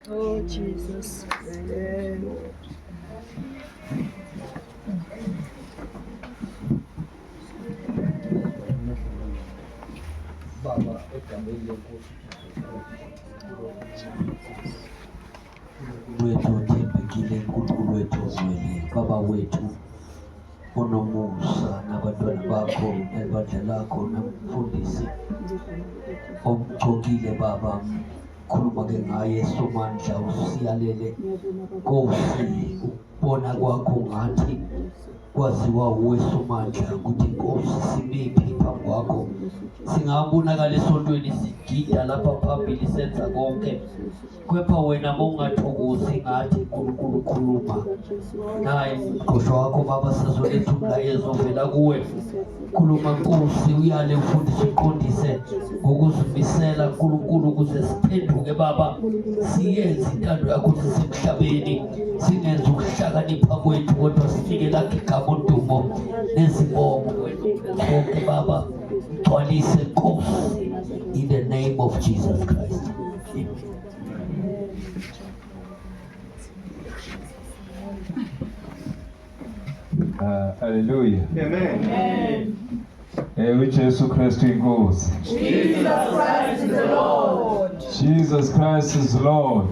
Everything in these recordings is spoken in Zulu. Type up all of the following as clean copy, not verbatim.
Oh Jesus. Baba egameni lenkosi wethu othembekile, uNkulunkulu wethu ozwele, Baba wethu onomusa nabantwana bakho elibandla lakho namfundisi omgcokile Baba, khuluma-ke ngaye Somandla, usiyalele Nkosi, ukubona kwakho ngathi kwaziwa uwe Somandla ukuthi Nkosi simiphi phambi kwakho. Singabonakala esontweni sigida lapha phambili senza konke, kepha wena mawungathokozi ngathi uNkulunkulu khuluma naye umqoshwa wakho Baba, sizoletha umlayezo ovela kuwe. Khuluma Nkosi, uyale ufundise uqondise ngokuzimisela uNkulunkulu ukuze siphenduke Baba, siyenze intando yakho sisemhlabeni, singenze ukuhlakanipha kwethu kodwa sifike lakho igama udumo nezibongo konke Baba, gcwalise Nkosi, in the name of Jesus Christ. Hallelujah. Amen. Jesus Christ inkosi. Jesus Christ is the Lord. Jesus Christ is Lord.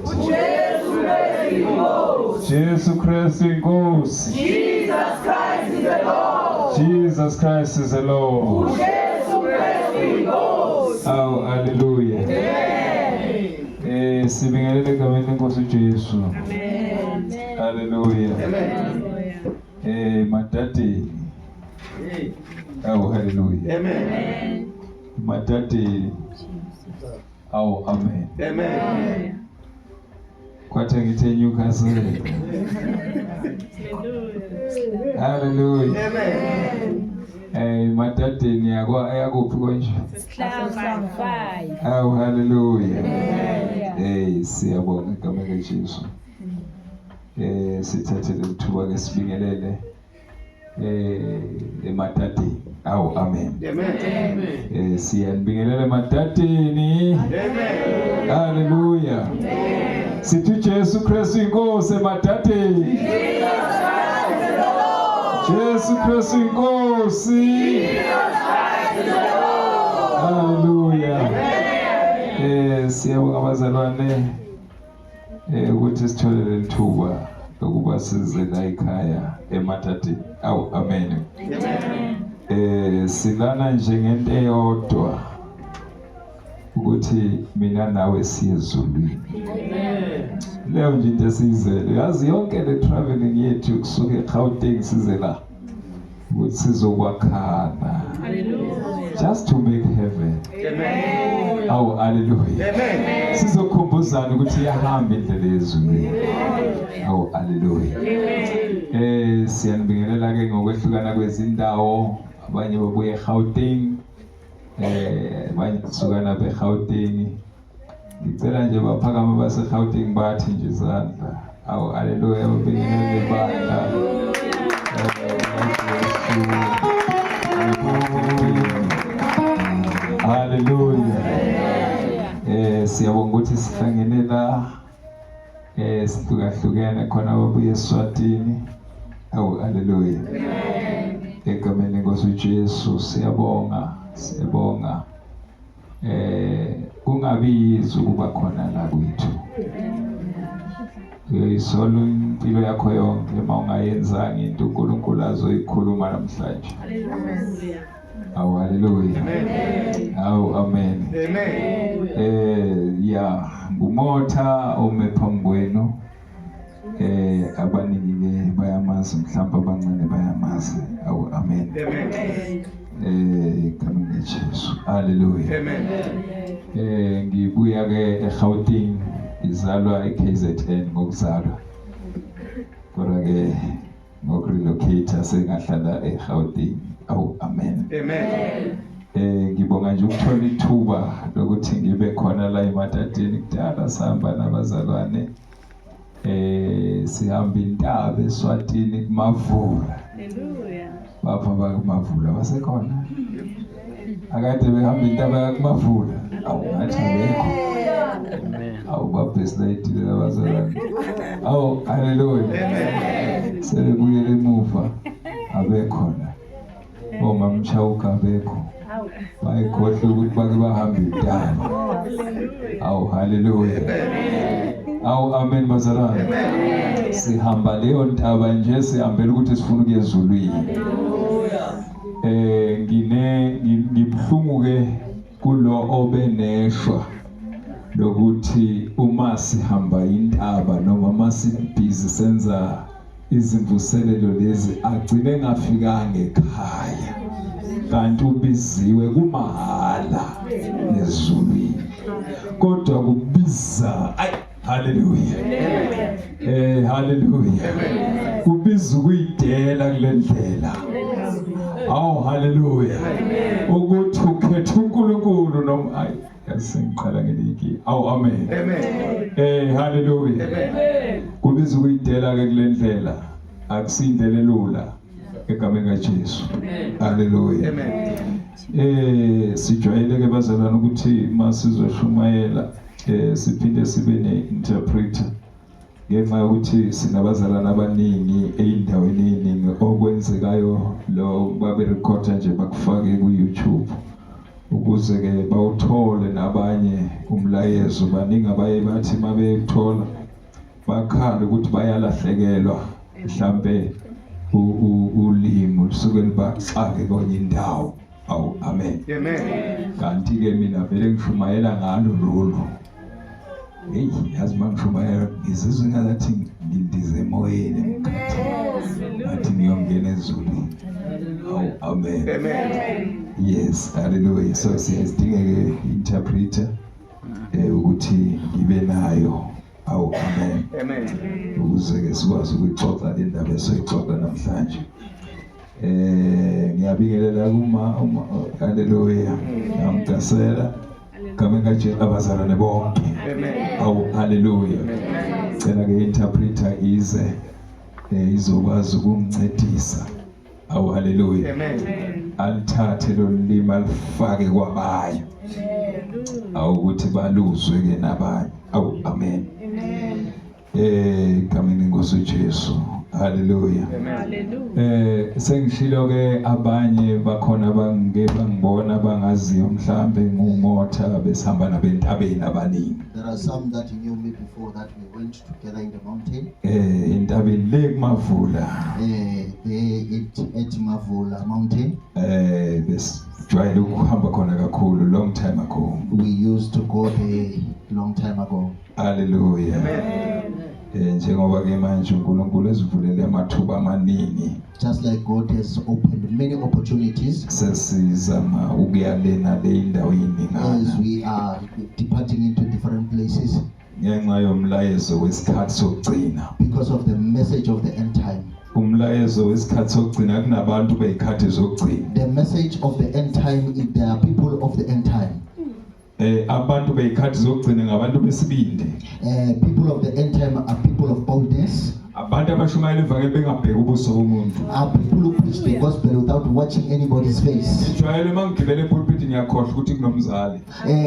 Jesus Christ inkosi. Jesus Christ is the Lord. Jesus Christ is the Lord. Jesus Christ is Lord. Oh, hallelujah. Amen. Sibingelele egameni lenkosi uJesu. Amen. Hallelujah. Amen. Matati. Oh, hallelujah. Amen. Matati. Oh, amen. Amen. Kwathe ngithe Newcastle. Hallelujah. Amen. Matati niyakwa ayakuphi konje? Oh, hallelujah. Siyabonga igama likaJesu. Sithathele ithuba ke sibingelele eMatateni. Awu, amen. Amen. Siyanibingelela eMatateni. Amen. Hallelujah. Sithi uJesu Kristu inkosi eMatateni. Jesu Kristu inkosi. Hallelujah. Siyabonga abazalwane ukuthi sithole le thuba lokuba size la ekhaya eMatateni. Awu, amen. Silana nje ngento eyodwa ukuthi mina nawe siye ezulwini. Leyo nje into esiyizele. Yazi yonke le traveling yethu kusuka eGauteng size la ukuthi sizokwakhana. Just to make heaven. Amen. Awu, hallelujah. Amen. Sizokhumbuzana ukuthi iyahamba indlela yezulwini. Awu, hallelujah. Siyanibingelela ke ngokwehlukana kwezindawo. Abanye babuye eGauteng, abanye kusuka lapha eGauteng. Ngicela nje baphakama baseGauteng bathi nje izandla. Awu, hallelujah. Babingelele bandla. Hallelujah. Siyabonga ukuthi sihlangene la sihlukahlukene khona babuye eSwatini. Awu, hallelujah. Egameni lenkosi uJesu siyabonga. Kungabizi ukuba khona la kwethu. Isolo impilo yakho yonke mawungayenzanga into uNkulunkulu azoyikhuluma namhlanje. Awu, hallelujah. Awu, amen. Ngumotha ome phambi kwenu. Abaningi bayamazi, mhlawumbe abancane bayamazi. Awu, amen. Igama likaJesu. Hallelujah. Ngibuya ke eGauteng, izalwa eKZN ngokuzalwa. Kodwa ke ngokurelocate sengahlala eGauteng. Awu, amen. Ngibonga nje ukuthola ithuba lokuthi ngibe khona la eMatateni. Kudala sihamba nabazalwane sihamba intaba eSwatini kuMavula. Bapha bakuMavula basekhona. Akade behamba intaba yakuMavula. Awu, ngathi abekho. awubabhesilayitile labazalwane. Awu haleluya. Selebuyele emuva abekhona. Omama Mchauka abekho. Bayikhohle ukuthi bake bahambe idala. Awu haleluya. Awu amen bazalwane. Sihamba leyo ntaba nje sihambela ukuthi sifuna ukuya ezulwini. Ngibhlungu ke kulo obeneshwa lokuthi uma sihamba intaba noma masibhizi senza izimvuselelo lezi agcine ngafikanga ekhaya kanti ubiziwe kumahala ezulwini kodwa kubiza haleluya haleluya kubiza ukuyidela kule ndlela awu haleluya ukuthi ukhetha uNkulunkulu noma yasengiqala ngeliki awu amen haleluya kubiza ukuyidela ke kule ndlela akusindele lula egameni kaJesu haleluya sijwayele ke bazalwana ukuthi masizoshumayela siphinde sibe ne-interpreter ngenxa yokuthi sinabazalwana abaningi ey'ndaweni ey'ningi okwenzekayo lo baberekhoda nje bakufake ku-YouTube ukuze ke bawuthole nabanye umlayezo baningi abaye bathi mabethola bakhala ukuthi bayalahlekelwa mhlambe ulimi lusuke libacake kwenye indawo awu amen kanti ke mina vele ngishumayela ngalo lolu hey yazi mangishumayela ngizizwe ngathi ngindize emoyeni emkhathi athi ngiyongena ezulwini awu amen yes hallelujah so siyadinga ke interpreter ukuthi ngibe nayo awu amen ukuze ke sikwazi ukuxoxa le ndaba esoyixoxa namhlanje ngiyabingelela kuma hallelujah ngamgasela kama ngaje abazalwane bonke awu hallelujah cela ke interpreter ize izokwazi ukumncedisa awu hallelujah alithathe lo limi alifake kwabanye awu ukuthi baluzwe ke nabanye awu amen kamini ngosu Jesu haleluya sengishilo ke abanye bakhona bangibona bangaziyo mhlambe ngumotha besihamba nabentabeni abaningi. There are some that knew me before that we went together in the mountain. Intabeni le Mavula. At Mavula mountain. Besijwayele ukuhamba khona kakhulu long time ago. We used to go there long time ago. Hallelujah. Njengoba ke manje uNkulunkulu ezivulele amathuba amaningi. Just like God has opened many opportunities. Sesizama ukuyalena le indaweni ngana. As we are departing into different places. Ngenxa yomlayezo wesikhathi sokugcina. Because of the message of the end time. Umlayezo wesikhathi sokugcina kunabantu beyikhathi zokugcina. The message of the end time is there are people of the end time. Abantu beyikhathi zokugcina ngabantu besibindi. People of the end time are people of boldness. Abantu abashumayela ivangeli bengabheka ubuso bomuntu. Are people who preach the gospel without watching anybody's face. Ngijwayele mangigibele epulpit ngiyakhohlwa ukuthi kunomzali.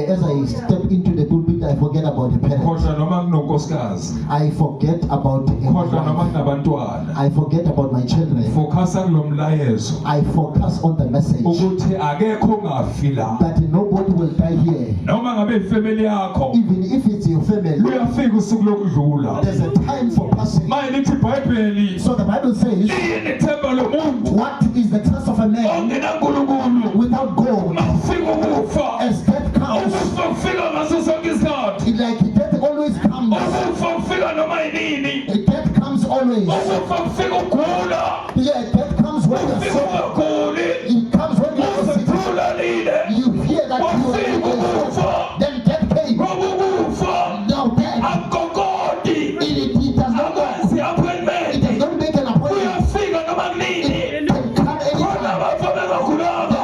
As I step into the pulpit I forget about the parents. Khohlwa noma kunonkosikazi. I forget about khohlwa noma kunabantwana. I forget about my children. Focusa kulomlayezo. I focus on the message. Ukuthi akekho ongafi la. That nobody will die here. Noma ngabe ifamily yakho. Even if it's your family. Uyafika usuku lokudlula. There's a time for passing. So the Bible says, what is the trust of a man without God? As death comes, like death always comes. Death comes always. Yeah, death comes when you're sick. It comes when you're sick. You hear that you are then death came. Now death. It does not go. It does not make an appointment. It can come anytime.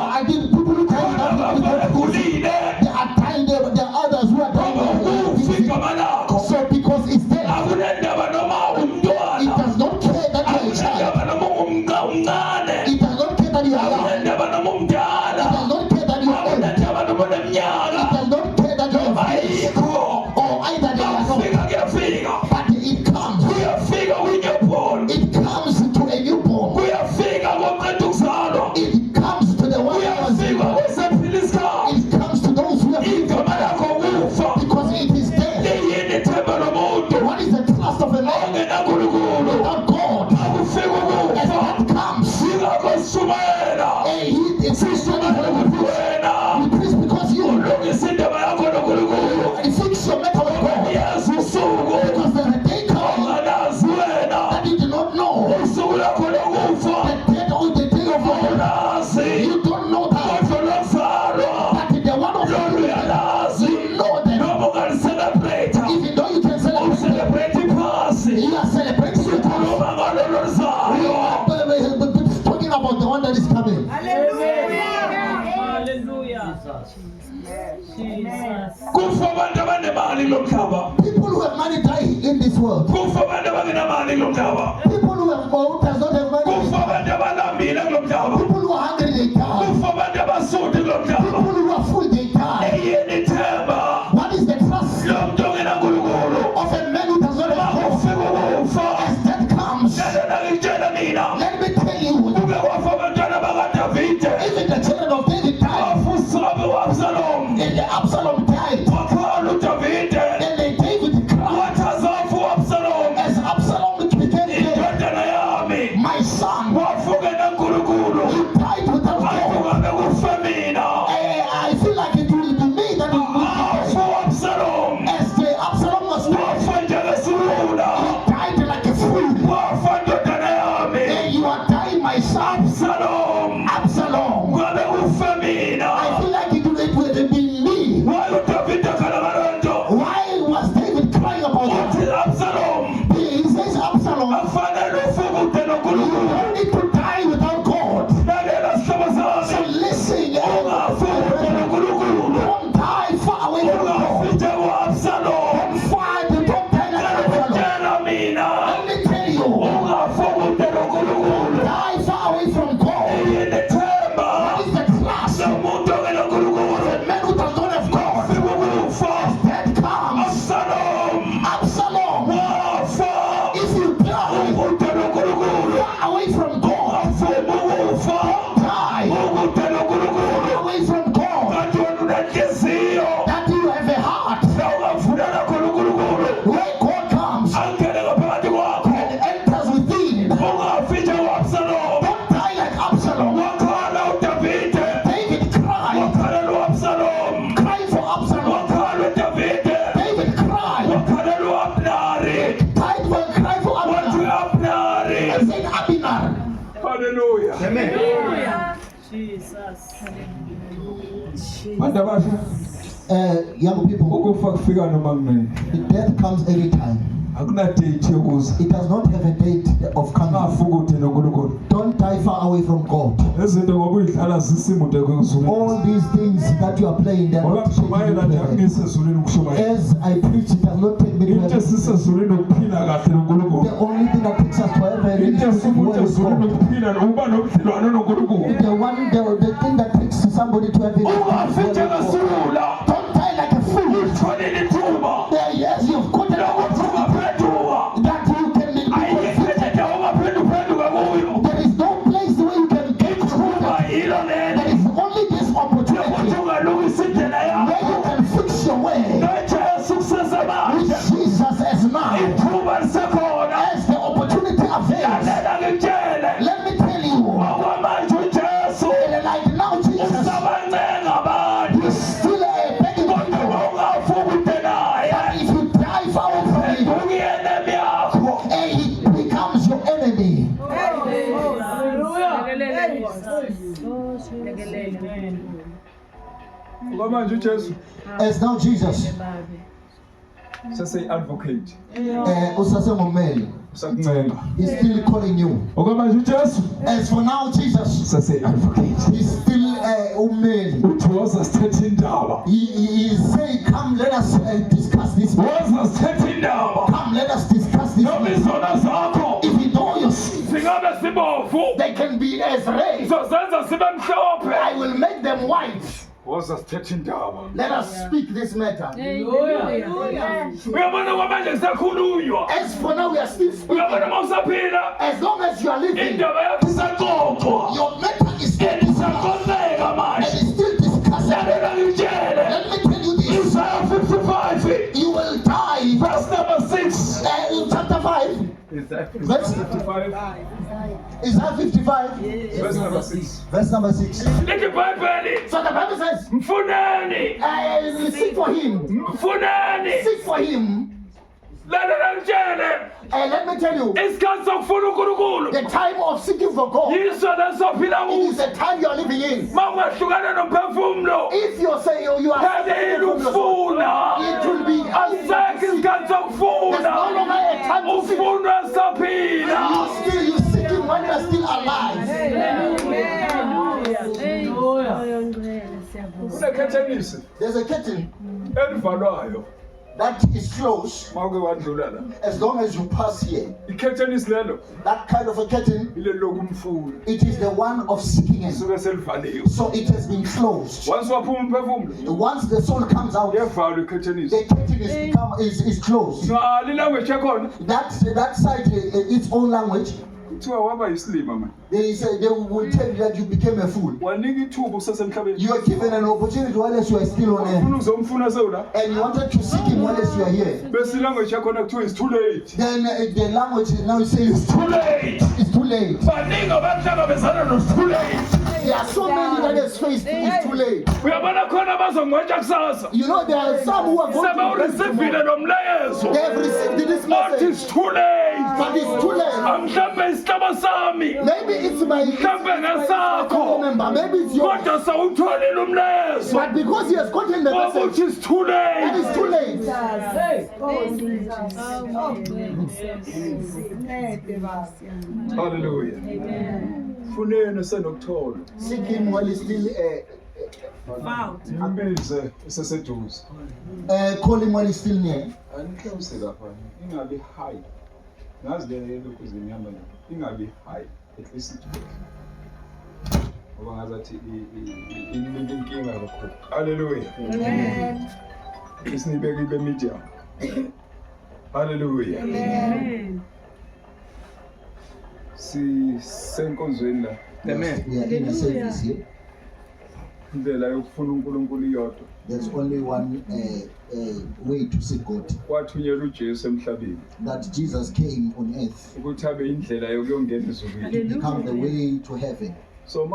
I did people who come out. There are times there are others who are dying. So because it's there, it does not care that you are a child. It does not care that of money die in this world. kufa abantu abangenamali kulo mhlaba, People who does not have money, kufa abantu abalambile kulo mhlaba, people who are hungry, they die. kufa abantu abasuthi kulo mhlaba. People who are full, they die. Eyini ithemba What is the trust lomuntu ongenankulunkulu? of a man who does not have God? Ufika ukufa, As death comes, nana ngitshela mina, let me tell you, kuke kwafa abantwana bakaDavide, even the children of David died, wafa uSabe u-Absalom, and the Absalom died, wakhala uDavide, and then David cried, wathi azafa u-Absalom, as Absalom became dead, indodana yami, my son, wafa ungenankulunkulu. he died without God. Kungabe kufe mina, I feel like it will be me that will wafa u-Absalom, as the Absalom was dead, wafa njengesilula, he died like a fool. wafa ndodana yami, And you are dying, my son, Absalom, Absalom. kungabe kufe I mina. feel like it will be me. Why uDavide akhala ngalonto? Why was David crying about that? Uthi Absalom, He says, Absalom, afanele ufuke ude you noNkulunkulu. don't need to die without God. Lalela sihlobo So sami, listen, ungafuke ude noNkulunkulu, don't die far away from God. ungafite ku-Absalom. Don't fight, don't die like Absalom. Tshela mina, Let me tell you, ungafuke ude noNkulunkulu. die far away from God. Yini themba What is the class of lomuntu ongenaNkulunkulu? a man who does not have God? Ufike ukufa, Death comes. Absalom Absalom, wafa, if you die ude noNkulunkulu. far away from God, Ungafuma ukufa, die ude noNkulunkulu. away from God, Kanti wena unenhliziyo, that you have a heart. nawungafuna nakho uNkulunkulu, When God comes angene ngaphakathi kwakho. and enters within, Ungafitsha ku-Absalom. don't die like Absalom. Wakhala uDavide, David cried, wakhala lo-Absalom, crying for Absalom. wakhala uDavide, David cried, wakhala lo-Abnari, cried for wathi Abner, u-Abnari. and said Abner. Haleluya. Jesus. Bantu abasha, Young people, ukufa kufika noma kunini. death comes every time. Akuna date yokuza. It does not have a date of coming. Ungafuka ude noNkulunkulu. Don't die far away from God. Izinto ngoba uyidlala zisimude kwezulu. All these things that you are playing, they are Ngoba not kushumayela nje taking you akunise ezulwini ukushumayela. there. As I preach, it does not take me to Into heaven. esisezulwini ukuphila kahle noNkulunkulu. The only thing that takes us to heaven is Into to esikude where is ezulwini God. ukuphila ukuba nobudlelwano noNkulunkulu. The thing that takes somebody to heaven is where Ungafitsha is God. ngesilula, Don't die like a fool. utholile ithuba Yes, you've got an lokuthi ungaphenduka. that you can be convicted. Ayikho ungaphenduka kuyo. There is no place where you can get Ithuba through. yilo There lelo is only this lokuthi opportunity ungalungisa indlela where yakho. you can fix your way NoJesu with kusesemanje. Jesus as now. Ithuba lisekhona. As the opportunity avails, Lalela ngitshele, let me tell you, okwamanje uJesu like now Jesus usabancenga abantu. is still begging Kodwa people. ungafuka ude naye. If you die far away from him, Ukuyena yakho. he becomes your enemy. Ngoba uJesu As now Jesus, sese-advocate. usasengumeli, Usakuncenga. he's still calling you. Ngoba uJesu As for now Jesus, sese-advocate. he's still umeli. Uthi woza sithethe indaba. He is saying, come let us discuss this. Woza sithethe indaba. Come let us discuss this. Noma izono zakho If you know your sins, singabe sibovu, they can be as red. sizozenza sibe mhlophe. I will make them white. Woza sithethe indaba. Let us speak this matter. Uyabona kwamanje kusakhulunywa. As for now, we are still Uyabona speaking. uma usaphila, As long as you are living, indaba yakho isaxoxwa. your matter is still discussed Isaqoneka and manje. is still discussed. Lalela ngitshele. Let me tell you this. Isaiah 55, You will die. verse number 6. In chapter 5, Verse 55, Isaiah 55, verse number 6. verse number 6. Lithi iBhayibheli, So the Bible says, mfuneni, seek for him. mfuneni. Seek for him. Lalela ngitshele. And let me tell you, Isikhathi sokufuna uNkulunkulu. the time of seeking for God Yiso lesophila it kuso. is the time you are living in. Uma ungahlukana nomphefumulo, If you say you are kanti yini seeking from yourself, ukufuna? it will be Asekho isikhathi There's sokufuna. no longer a time to seek. Ufunwa saphila. You seeking when you are still alive. Kunekhethenisi There's a curtain elivalwayo that is closed, Mawuke wadlula la. as long as you pass here, Ikhetheni isilelo that kind of a curtain, ile lokumfula. it is the one of seeking him. Suke selivaliwe. So it has been closed. Once waphuma umphefumulo, Once the soul comes out, yevalwa ikhetheni. the curtain is closed. Ngale language yakhona That side, its own language, kuthiwa waba yisilima man. they will tell you that you became a fool. Wanika ithuba usesemhlabeni. You are given an opportunity while you are still on earth, Ufuna uzomfuna sewula. and you wanted to seek him while you are here. Bese language yakhona kuthiwa is too late. Then the language now says Too late. it's too late. Baningi abahlangabezana no too late. There are so many that has faced it's too late. Uyabona khona bazongcwetsha kusasa. You know, there are some who are going to Sebawureceive lo mlayezo. they have received this But message, it's too late. but it's too late. Mhlambe isihlabo sami. Maybe it's my Mhlambe ngesakho. member, maybe it's yours. Kodwa sawutholile umlayezo. But because he has gotten the message, Ukuthi it's too that late. is too late. Hallelujah. Funeni senokuthola. Seek him while he's still, Imbize iseseduze. call him while he's still near. Angihlawuse lapha. Ingabi high. Ngazi le lokhu zinyama. Ingabi high. At least it. Ngoba ngazathi inkinga kakhulu. Hallelujah. Amen. Isinibeke ibe medium. Hallelujah. Amen. Senkonzweni la. Amen. We are in a service here. Indlela yokufuna uNkulunkulu iyodwa. There's only one way to seek God. Wathunyelwa uJesu emhlabeni That Jesus came on earth ukuthi abe indlela yokuyongena ezulwini. to become the way to heaven. So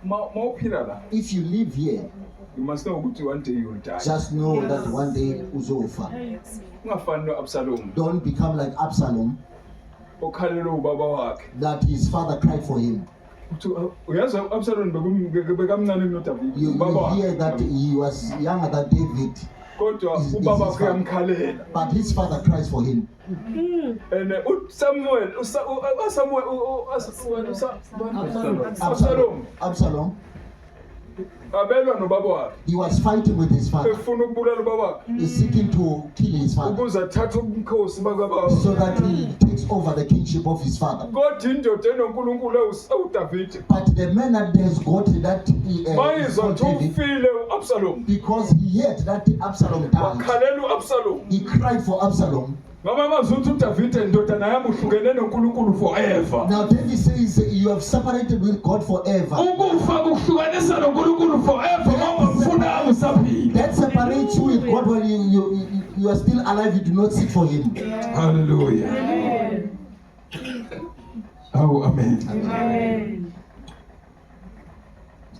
mawuphila la, If you live here, you must know ukuthi one day you will die. just know that one day uzofa. Ungafani no-Absalom Don't become like Absalom, okhalelwe ubaba wakhe. that his father cried for him. Uyazi u-Absalom bekamncane kunoDavid. You Ubaba hear wakhe. that he was younger than David, Kodwa is ubaba his wakhe father. uyamkhalela. but his father cries for him. And uSamuel, Absalom Absalom, abelwa nobaba wakhe. he was fighting with his father. Efuna ukubulala ubaba wakhe He's seeking to kill his father ukuze athathe ubukhosi bakababa. so that he takes over the kingship of his father. Kodwa indoda enoNkulunkulu uDavid. But the man that has got that is Bayizwa called ukuthi David, ufile uAbsalom. because he heard that Absalom died. Wakhalela uAbsalom. He cried for Absalom. Ngoba mazuthi uDavid indodana yami uhlukene noNkulunkulu forever. Now David says, you have separated with God forever. Ukufa kuhlukanisa noNkulunkulu forever mawumfuna usaphila. That separates you with God when you are still alive, you do not seek for him. Hallelujah. Oh, amen. Amen.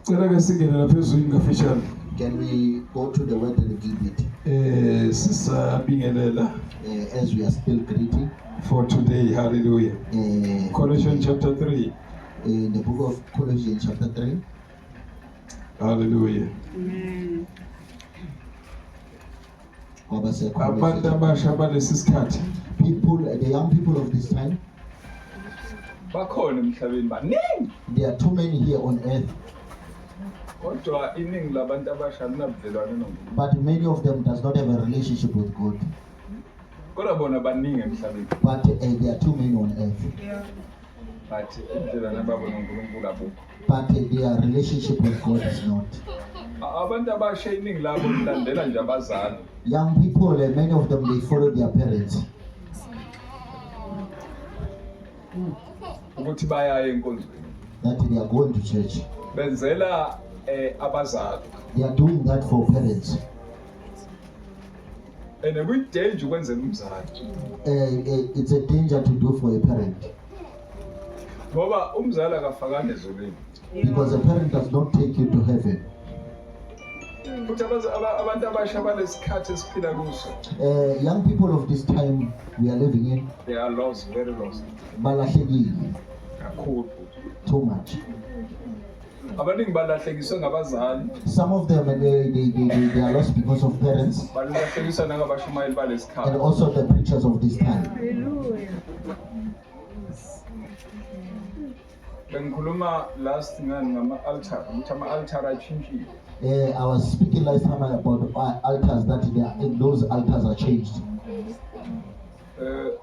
Cela ke singene lapha ezwini ngafishane. Can we go to the word a little bit Sisabingelela as we are still greeting? for today. Hallelujah. Colossians chapter 3. In the book of Colossians chapter 3. Hallelujah. Amen. Abantu abasha balesi sikhathi People, the young people of this time, bakhona emhlabeni baningi. there are too many here on earth, Kodwa iningi labantu abasha linabudlelwane noNkulunkulu. but many of them does not have a relationship with God. Kodwa bona baningi emhlabeni. But there are too many on earth, But indlela nababo noNkulunkulu abukho. but their relationship with God is not. Abantu abasha iningi labo lilandela nje abazali. Young people, many of them, they follow their parents, Ukuthi bayaye enkonzweni. that they are going to church. Benzela abazali. They are doing that for parents. And kuyidanger ukwenzela umzali. It's a danger to do for a parent, Ngoba umzali akafakane ezulwini. because a parent does not take you to heaven. Futhi abantu abasha balesikhathi esiphila kuso. Young people of this time we are living in, They are lost, very lost. balahlekile Kakhulu. too much. Abaningi balahlekiswe ngabazali. Some of them they are lost because of parents Balahlekiswa nangabashumayeli and balesikhathi. also the preachers of this time. Hallelujah. Bengikhuluma last ngani ngama-altar ukuthi ama-altar achintshile. I was speaking last time about altars, that those altars are changed.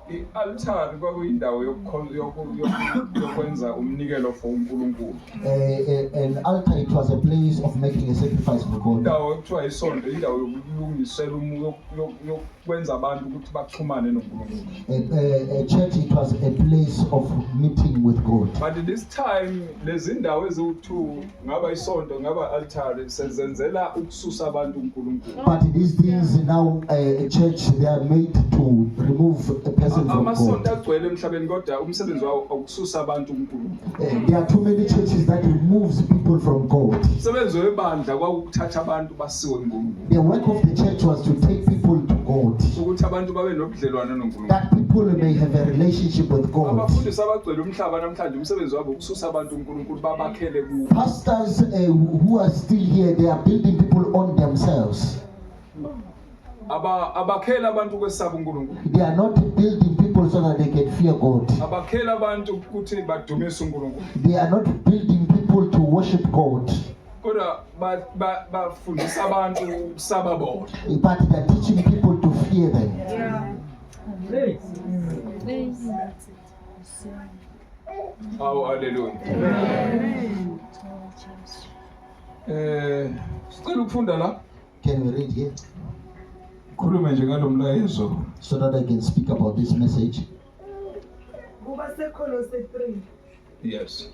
I-altar kwakuyindawo yokwenza umnikelo for uNkulunkulu. An altar, it was a place of making a sacrifice for God. Indawo ekuthiwa isonto indawo yokulungisela yokwenza abantu ukuthi baxhumane noNkulunkulu. A church, it was a place of meeting with God. But this time lezi ndawo eziwu-2 ngaba isonto ngaba altar sezenzela ukususa abantu uNkulunkulu. But these things now, a church, they are made to remove a person from Amasonto God. agcwele emhlabeni kodwa umsebenzi wawo ukususa abantu uNkulunkulu. There are too many churches that removes people from God. Umsebenzi webandla kwakuthatha abantu basiwe kuNkulunkulu. The work of the church was to take people to God, Ukuthi abantu babe nobudlelwane noNkulunkulu. that people may have a relationship with God. Abafundisi abagcwele umhlaba namhlanje umsebenzi wabo ukususa abantu uNkulunkulu babakhele kuwo. Pastors who are still here, they are building people on themselves. Abakhela abantu kwesaba uNkulunkulu. They are not building people so that they can fear God. Abakhela abantu ukuthi badumise uNkulunkulu. They are not building people to worship God, Kodwa bafundisa abantu ukusaba bona. but they are teaching people to fear them. Awu haleluya. Sicela ukufunda la. Can we read here Khulume nje ngalomlayezo. so that I can speak about this message? Kuba seKolose 3 Yes.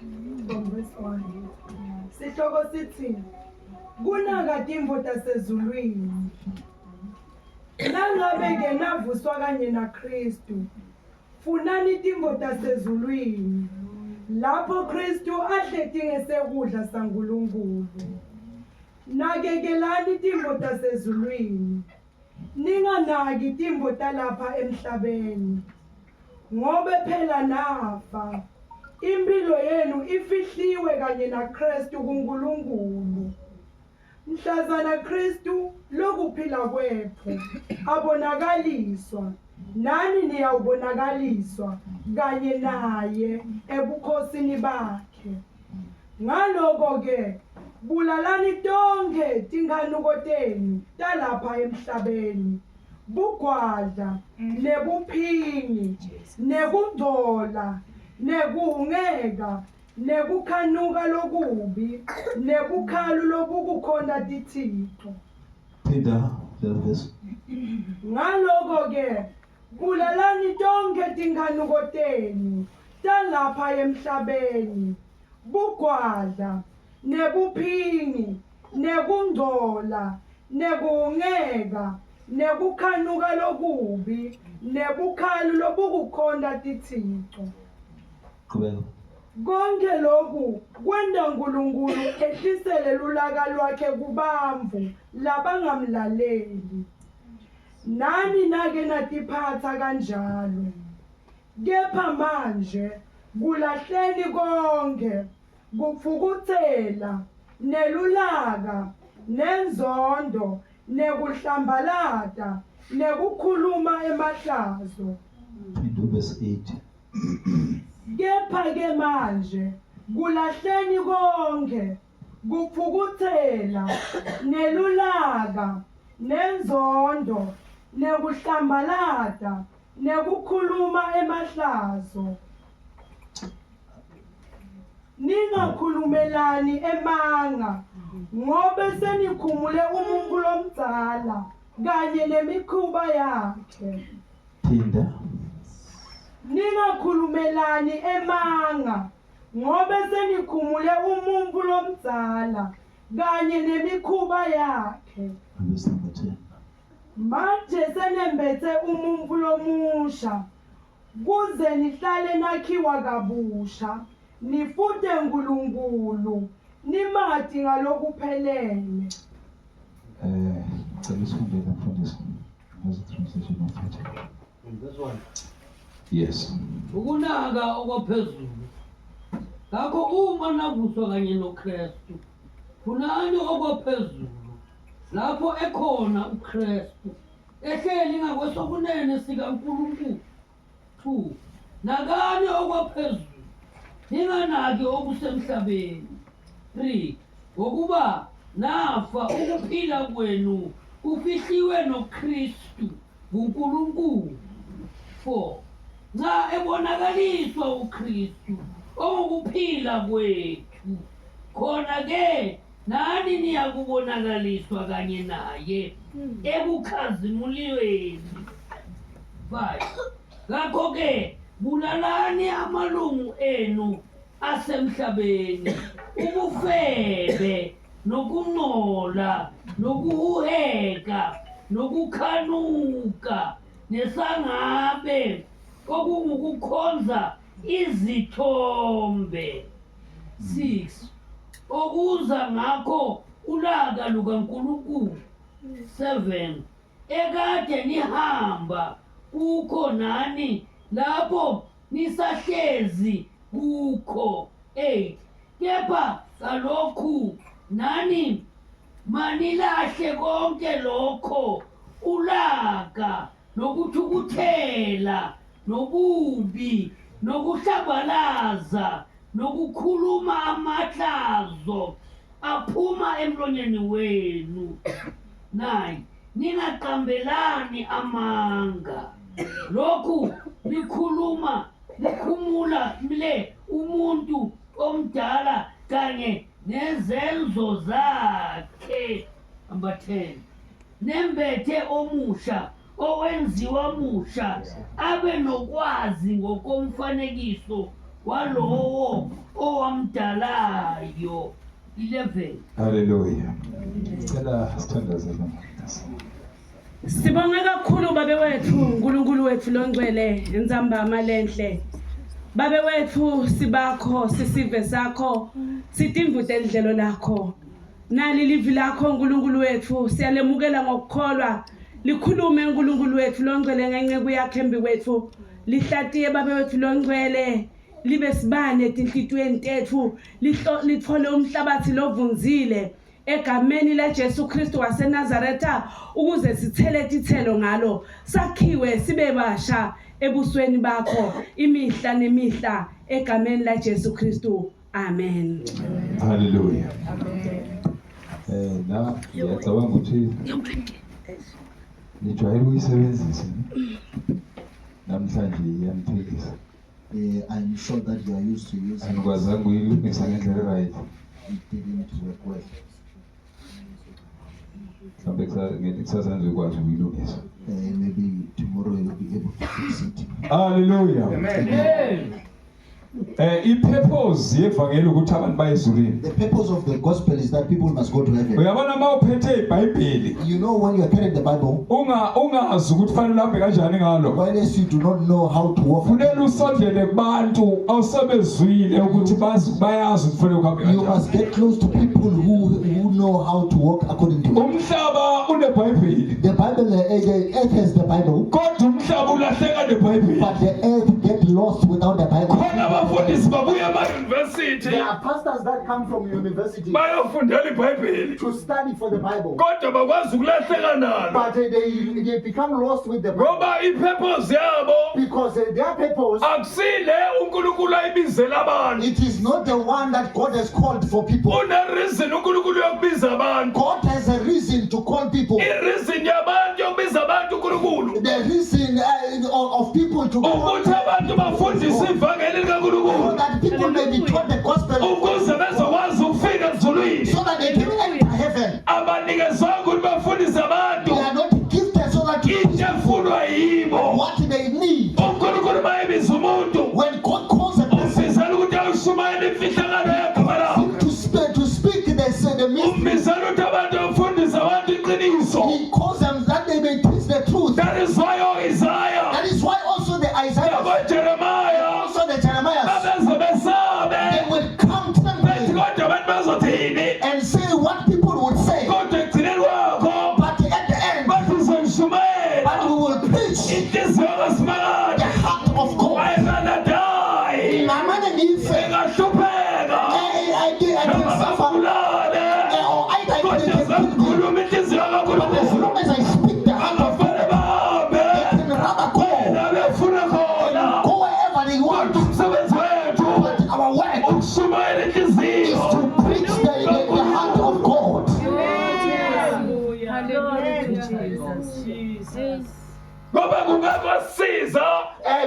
from verse 1. Sihloko sithi kunaka timbo tasezulwini. Nangabe ngenavuswa kanye naKristu. Funani timbo tasezulwini. Lapho Kristu ahlethi ngesekudla saNkulunkulu. Nakekelani timbo tasezulwini. Ninganaki timbo talapha emhlabeni. Ngobe phela nafa. Impilo yenu ifihliwe kanye naKristu kuNkulunkulu. Mhlazana Kristu lokuphila kwethu abonakaliswa, nani niyawubonakaliswa kanye naye ebukhosini bakhe. Ngaloko ke bulalani tonke tinghanuko tenu talapha emhlabeni, bugwadla nebuphingi nekungcola nekuhungeka nekukhanuka lokubi nebukhalu lobukukhona tithixo. Peter, verse. Ngaloko ke bulalani tonke tinghanuko tenu talapha emhlabeni, bugwadla nebuphingi nekungcola nekuhungeka nekukhanuka lokubi nebukhalu lobukukhona tithixo. Konke lokhu kwenda uNkulunkulu ehlisele lulaka lwakhe kubamvu labangamlaleli. Nani nake natiphatha kanjalo. Kepha manje kulahleni konke, kufukuthela nelulaka nenzondo nekuhlambalata nekukhuluma emahlazo. Verse 8. Kepha ke manje kulahleni konke, kufukuthela nelulaka nenzondo nekuhlambalata nekukhuluma emahlazo. Ningakhulumelani emanga, ngobe senikhumule umuntu lomdzala kanye nemikhuba yakhe. Peter. Ningakhulumelani emanga, ngobe senikhumule umuntu lomdzala kanye nemikhuba yakhe. Verse number 10. Manje senembethe umuntu lomusha, kuze nihlale nakhiwa kabusha, nifute uNkulunkulu, nimati ngalokuphelele. Yes. Ukunaka okwaphezulu. Ngakho uma navuswa kanye noKristu, funani okwaphezulu. Lapho ekhona uKristu, ehleli ngakwesokunene sikaNkulunkulu. 2. Nakani okwaphezulu. ninganaki okusemhlabeni. 3 ngokuba nafa ukuphila kwenu kufihliwe noKristu kuNkulunkulu. 4 nxa ebonakaliswa uKristu okuphila kwethu, khona ke nani niyakubonakaliswa kanye naye ekukhazimulweni. 5 ngakho ke bulalani amalungu enu asemhlabeni, ubufebe nokungcola nokuhuheka nokukhanuka nesangabe okungukukhonza izithombe. 6 okuza ngakho ulaka lukaNkulunkulu. 7 ekade nihamba kukho nani lapho nisahlezi kukho. 8 kepha salokhu nani manilahle konke lokho, ulaka nokuthukuthela nobubi nokuhlabalaza nokukhuluma amahlazo aphuma emlonyeni wenu. 9 ningaqambelani amanga, lokhu likhumula mle umuntu omdala kanye nezenzo zakhe. Number 10 nembethe omusha owenziwa musha, abe nokwazi ngokomfanekiso walowo owamdalayo. 11 Hallelujah. Cela sithandazele. Sibonga kakhulu babe wethu uNkulunkulu wethu longcwele enzambama lenhle. Babe wethu sibakho sisive sakho sitimvude indlelo lakho. Nali livi lakho uNkulunkulu wethu siyalemukela ngokukholwa. Likhulume uNkulunkulu wethu longcwele ngenceku yakhe embi wethu. Lihlatiye babe wethu longcwele libe sibane etinhlitweni tethu, lithole umhlabathi lovunzile egameni laJesu Kristu waseNazaretha, ukuze sithele izithelo ngalo, sakhiwe sibe basha ebusweni bakho imihla nemihla egameni laJesu Kristu. Amen. Hallelujah. Na ngiyacabanga ukuthi nijwayele ukuyisebenzisa namhlanje iyaniphilisa. I'm sure that you are used to using it. Angikwazanga uyilungisa ngendlela right. It didn't work well. Mhlawumbe kusasa ngizokwazi ukuyilungisa. Maybe tomorrow you'll be able to fix it. Hallelujah. Amen. I-purpose yevangeli ukuthi abantu baye ezulwini. The purpose of the gospel is that people must go to heaven. Uyabona mawuphethe iBhayibheli, You know, when you are carrying the Bible, ungazi ukuthi fanele uhambe kanjani ngalo. whereas you do not know how to walk, Funela usondele kubantu awusebezwile ukuthi bayazi ukuthi fanele uhambe you kanjani. must get close to people who know how to walk according to it. Umhlaba uneBhayibheli, The Bible, the earth has the Bible, kodwa umhlaba ulahleka neBhayibheli. but the earth get lost without the Bible. khona abafundisi babuya ema-university There are pastors that come from university bayofundela iBhayibheli to study for the Bible, kodwa bakwazi ukulahleka nalo but they become lost with the Bible ngoba ipurpose yabo because their purpose, akusile uNkulunkulu ayibizela abantu. it is not the one that God has called for people. Une-reason uNkulunkulu yokubiza abantu. God has a reason to call people. I-reason yabantu yokubiza abantu uNkulunkulu The reason of people to call ukuthi abantu bafundise ivangeli so likaNkulunkulu that people may be taught the gospel, ukuze bezokwazi ukufika ezulwini. so that they can enter heaven. Abanikezwanga ukuthi bafundise abantu They are not gifted so that into efunwa yibo. what they need. uNkulunkulu mayebiza umuntu When God calls a person umbizela ukuthi awushumayele imfihlakalo yegama lakho. to speak the mystery, umbizela ukuthi abantu bafundise abantu iqiniso. He calls them that they may teach the truth. That is why Isaiah That is why also the Isaiah, naboJeremiah also the Jeremiah, babeze they besabe will come bethi trembling kodwa abantu bazothini and say what people would say. kodwa ekugcineni kwakho But at the end, bathi but uzongishumayela we will preach inhliziyo the kaSimakade heart of God. wayenganadayi Namane ngife, engahlupheka I can noma suffer, babulale or I kodwa can kill. zakhuluma inhliziyo But as kaNkulunkulu long as I speak the heart of God, angafane bahambe they can rather go, la befuna khona go wherever they want. kodwa umsebenzi wethu But our work ungabasiza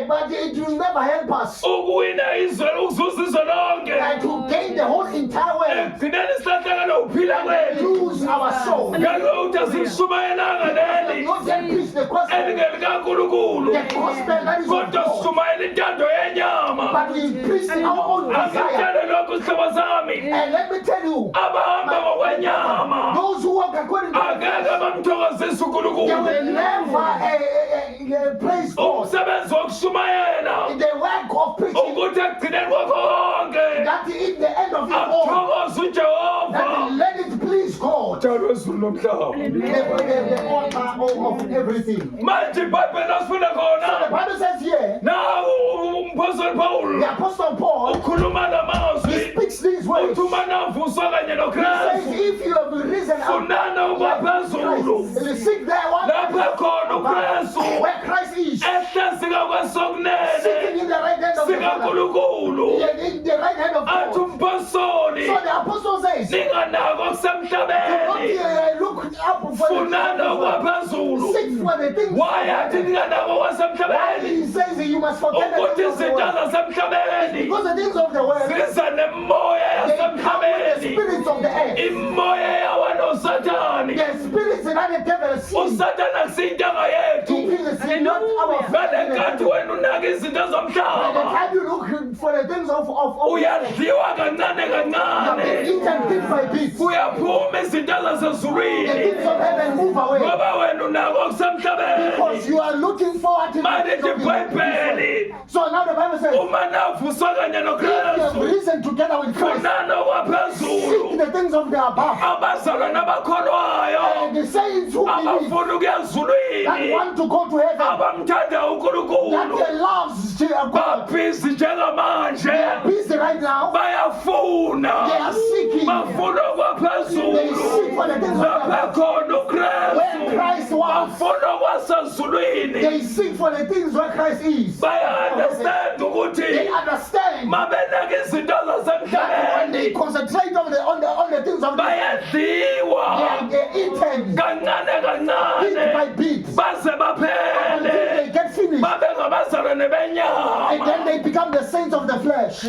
but it will never help us ukuwina izwe ukuzuza izwe lonke to gain the whole entire world, ekugcineni silahlakana ukuphila kwethu lose our soul. ngalokuthi asishumayelanga leli Not just preach the gospel, elingelikankulunkulu the gospel that is of kodwa God, sishumayela intando yenyama but we preach our own desire. angitshele lokhu sihlobo zami And let me tell you, abahamba ngokwenyama those who walk according to angeke bamthokozisa they unkulunkulu will never praise God. umsebenzi wokushumayela The work of preaching, ukuthi ekugcineni kwakho konke that in the end of it all, akuthokoze ujehova that let it please God, njalo ezulu nomhlaba the author of everything. manje ibhayibheli asifunda The khona Bible says here, nawo umphostoli Pawulo the Apostle Paul, ukhuluma he lamazwi speaks these words. uthi uma navuswa kanye He says, nokristu if you have risen up, funana ukwaphezulu Christ, seek there one lapho khona ukristu where Christ is, ehlazika kwesokunene sitting in the right hand of the Father, sikankulunkulu in the right hand of athi God. umphostoli So the Apostle says, ninganako do kusemhlabeni not look up for funana the ukwaphezulu seek for the things. wayathi ninganako Why kwasemhlabeni he says you must forget the ukuthi things of the izinto world. zasemhlabeni Because the things of the world, ziza nemoya they come with the yasemhlabeni spirits of the earth. imoya yawa nosathani The spirits that the devil sees. usathani akusiyintanga yethu It is not our ngalekathi wena unaka izinto By the zomhlaba time you look for the things of uyadliwa kancane kancane eaten bit by bit, kuyaphuma izinto the zasezulwini things of heaven move away. ngoba wena unako kusemhlabeni Because you are looking forward to the manje things of the world. ibhayibheli So now the Bible says, uma navuswa kanye if you have nokristu risen together with Christ, funana seek kwaphezulu the things of the above. abazalwa nabakholwayo The saints who believe abafuna ukuya that ezulwini want to go to heaven, abamthanda that unkulunkulu they loves God. babhizi njengamanje They are busy right now. bayafuna They are seeking. bafuna They okwaphezulu seek for the things of the lapha above. khona Where ukristu Christ was, bafuna okwasezulwini they seek for the things where Christ is. baya-understand They ukuthi understand mabenake izinto that when they zasemhlabeni concentrate on the things of the bayadliwa they are eaten kancane bit by kancane bit baze until baphele they get finished, babe ngabazalwane and then benyama they become the saints of the flesh.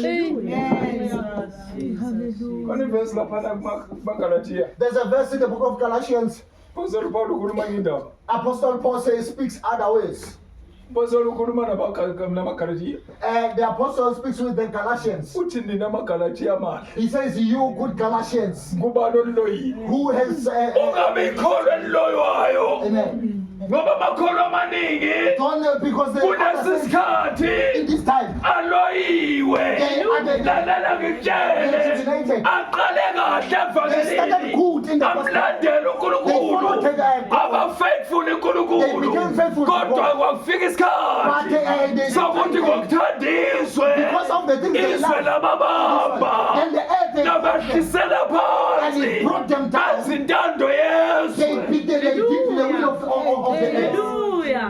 kanivesi laphana kumagalatiya There's a verse in the book of Galatians. mpostoli Pawulo ukhuluma ngendaba Apostle Paul says speaks other ways. mpostoli ukhuluma namagalatiya The apostle speaks with the Galatians. uthi nina magalatiya mahle He says, "You good Galatians, ngubani oluloyile who has ungabikholwa eliloywayo amen." ngoba amakholwa amaningi Don't because they kulesi in sikhathi this time aloyiwe they lalela ngikutshele aqale kahle They started good in evangelini the gospel. amlandela They unkulunkulu followed God. aba-faithful They unkulunkulu became faithful to kodwa God. kwafika But isikhathi sokuthi ngokuthandiswe because of the things they izwe love, lababamba then the earth they nabahlisela and it phansi brought them down. benza intando yezwe They did the will of the earth. Hallelujah.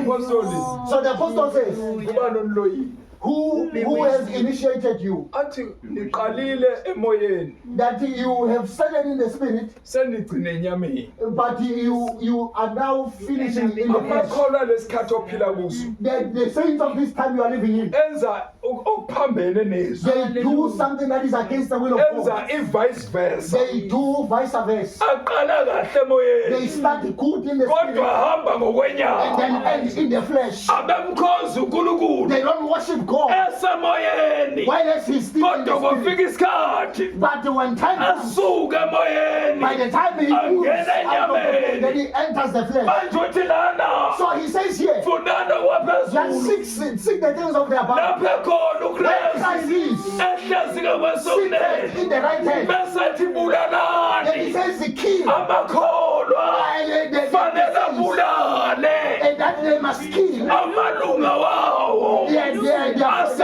mpostoli So the apostle says, ngubani oluloyile who has initiated you, athi niqalile emoyeni that you have started in the spirit, senigcine enyameni but you are now finishing in the flesh. amakholwa lesikhathi ophila kuso The saints of this time you are living in, enza okuphambene nezwe they do something that is against the will of God. enza i-vice versa They do vice versa. aqala kahle They emoyeni start good in the kodwa spirit ahamba and ngokwenyama then end in the flesh. abemkhoza unkulunkulu They don't worship God. esemoyeni While else he's still in kodwa the kwafika spirit. isikhathi But when time comes, asuke emoyeni by the time he moves out of the body, then he enters the flesh. manje uthi lana So he says here, funana that kwaphezulu seek the things of the above. lapho khona Where ukristu Christ is, ehlazika seated kwesokunene in the right hand. besethi Then he bulalani says the king, amakholwa and fanele abulale that they must kill amalunga wawo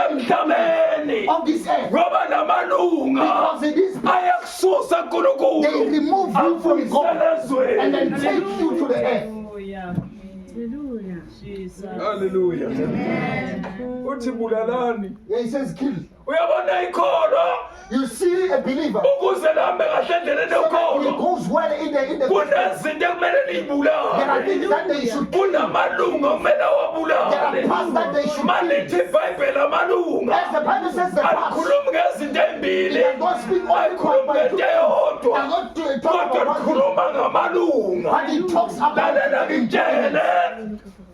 asemhlabeni of this earth. ngoba namalunga Because it is ayakususa they nkulunkulu remove you from God and akuyiselezweni then take you to the earth. Hallelujah. Hallelujah. Uthi bulalani. Yeah, he says kill. uyabona ikhono You see a believer. ukuze lihambe kahle endleleni So that he yokhono goes well in the kunezinto ekumele there are niyibulale things that they should kill. kunamalunga okumele There are awabulale parts that they should malithi kill. ibhayibheli amalunga As the Bible says, the parts. alikhulumi ngezinto It ezimbili does not speak only alikhulumi about ngento eyodwa and not to talk kodwa about one thing, likhuluma ngamalunga but it talks about lalela ngitshele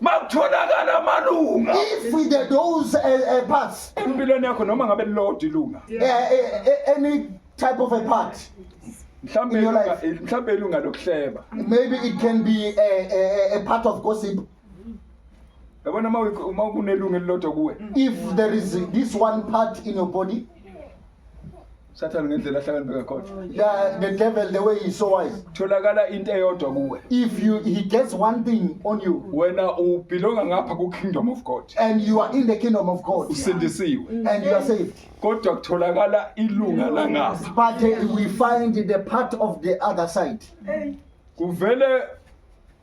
makutholakala amalunga if those parts, Empilweni yakho noma ngabe lilodwa ilunga. any type of a part, Mhlambe In your ilunga life. mhlambe ilunga lokuhleba. maybe it can be a part of gossip. Yabona uma kunelunga elilodwa kuwe. If there is this one part in your body, Sathana ngendlela ahlakaniphe ngakhona. the devil, the way he's so wise, Tholakala into eyodwa kuwe. if he gets one thing on you Wena ubelonga ngapha ku kingdom of God. and you are in the kingdom of God Usindisiwe. and you are saved, Kodwa kutholakala ilunga langapha. but we find the part of the other side, Kuvele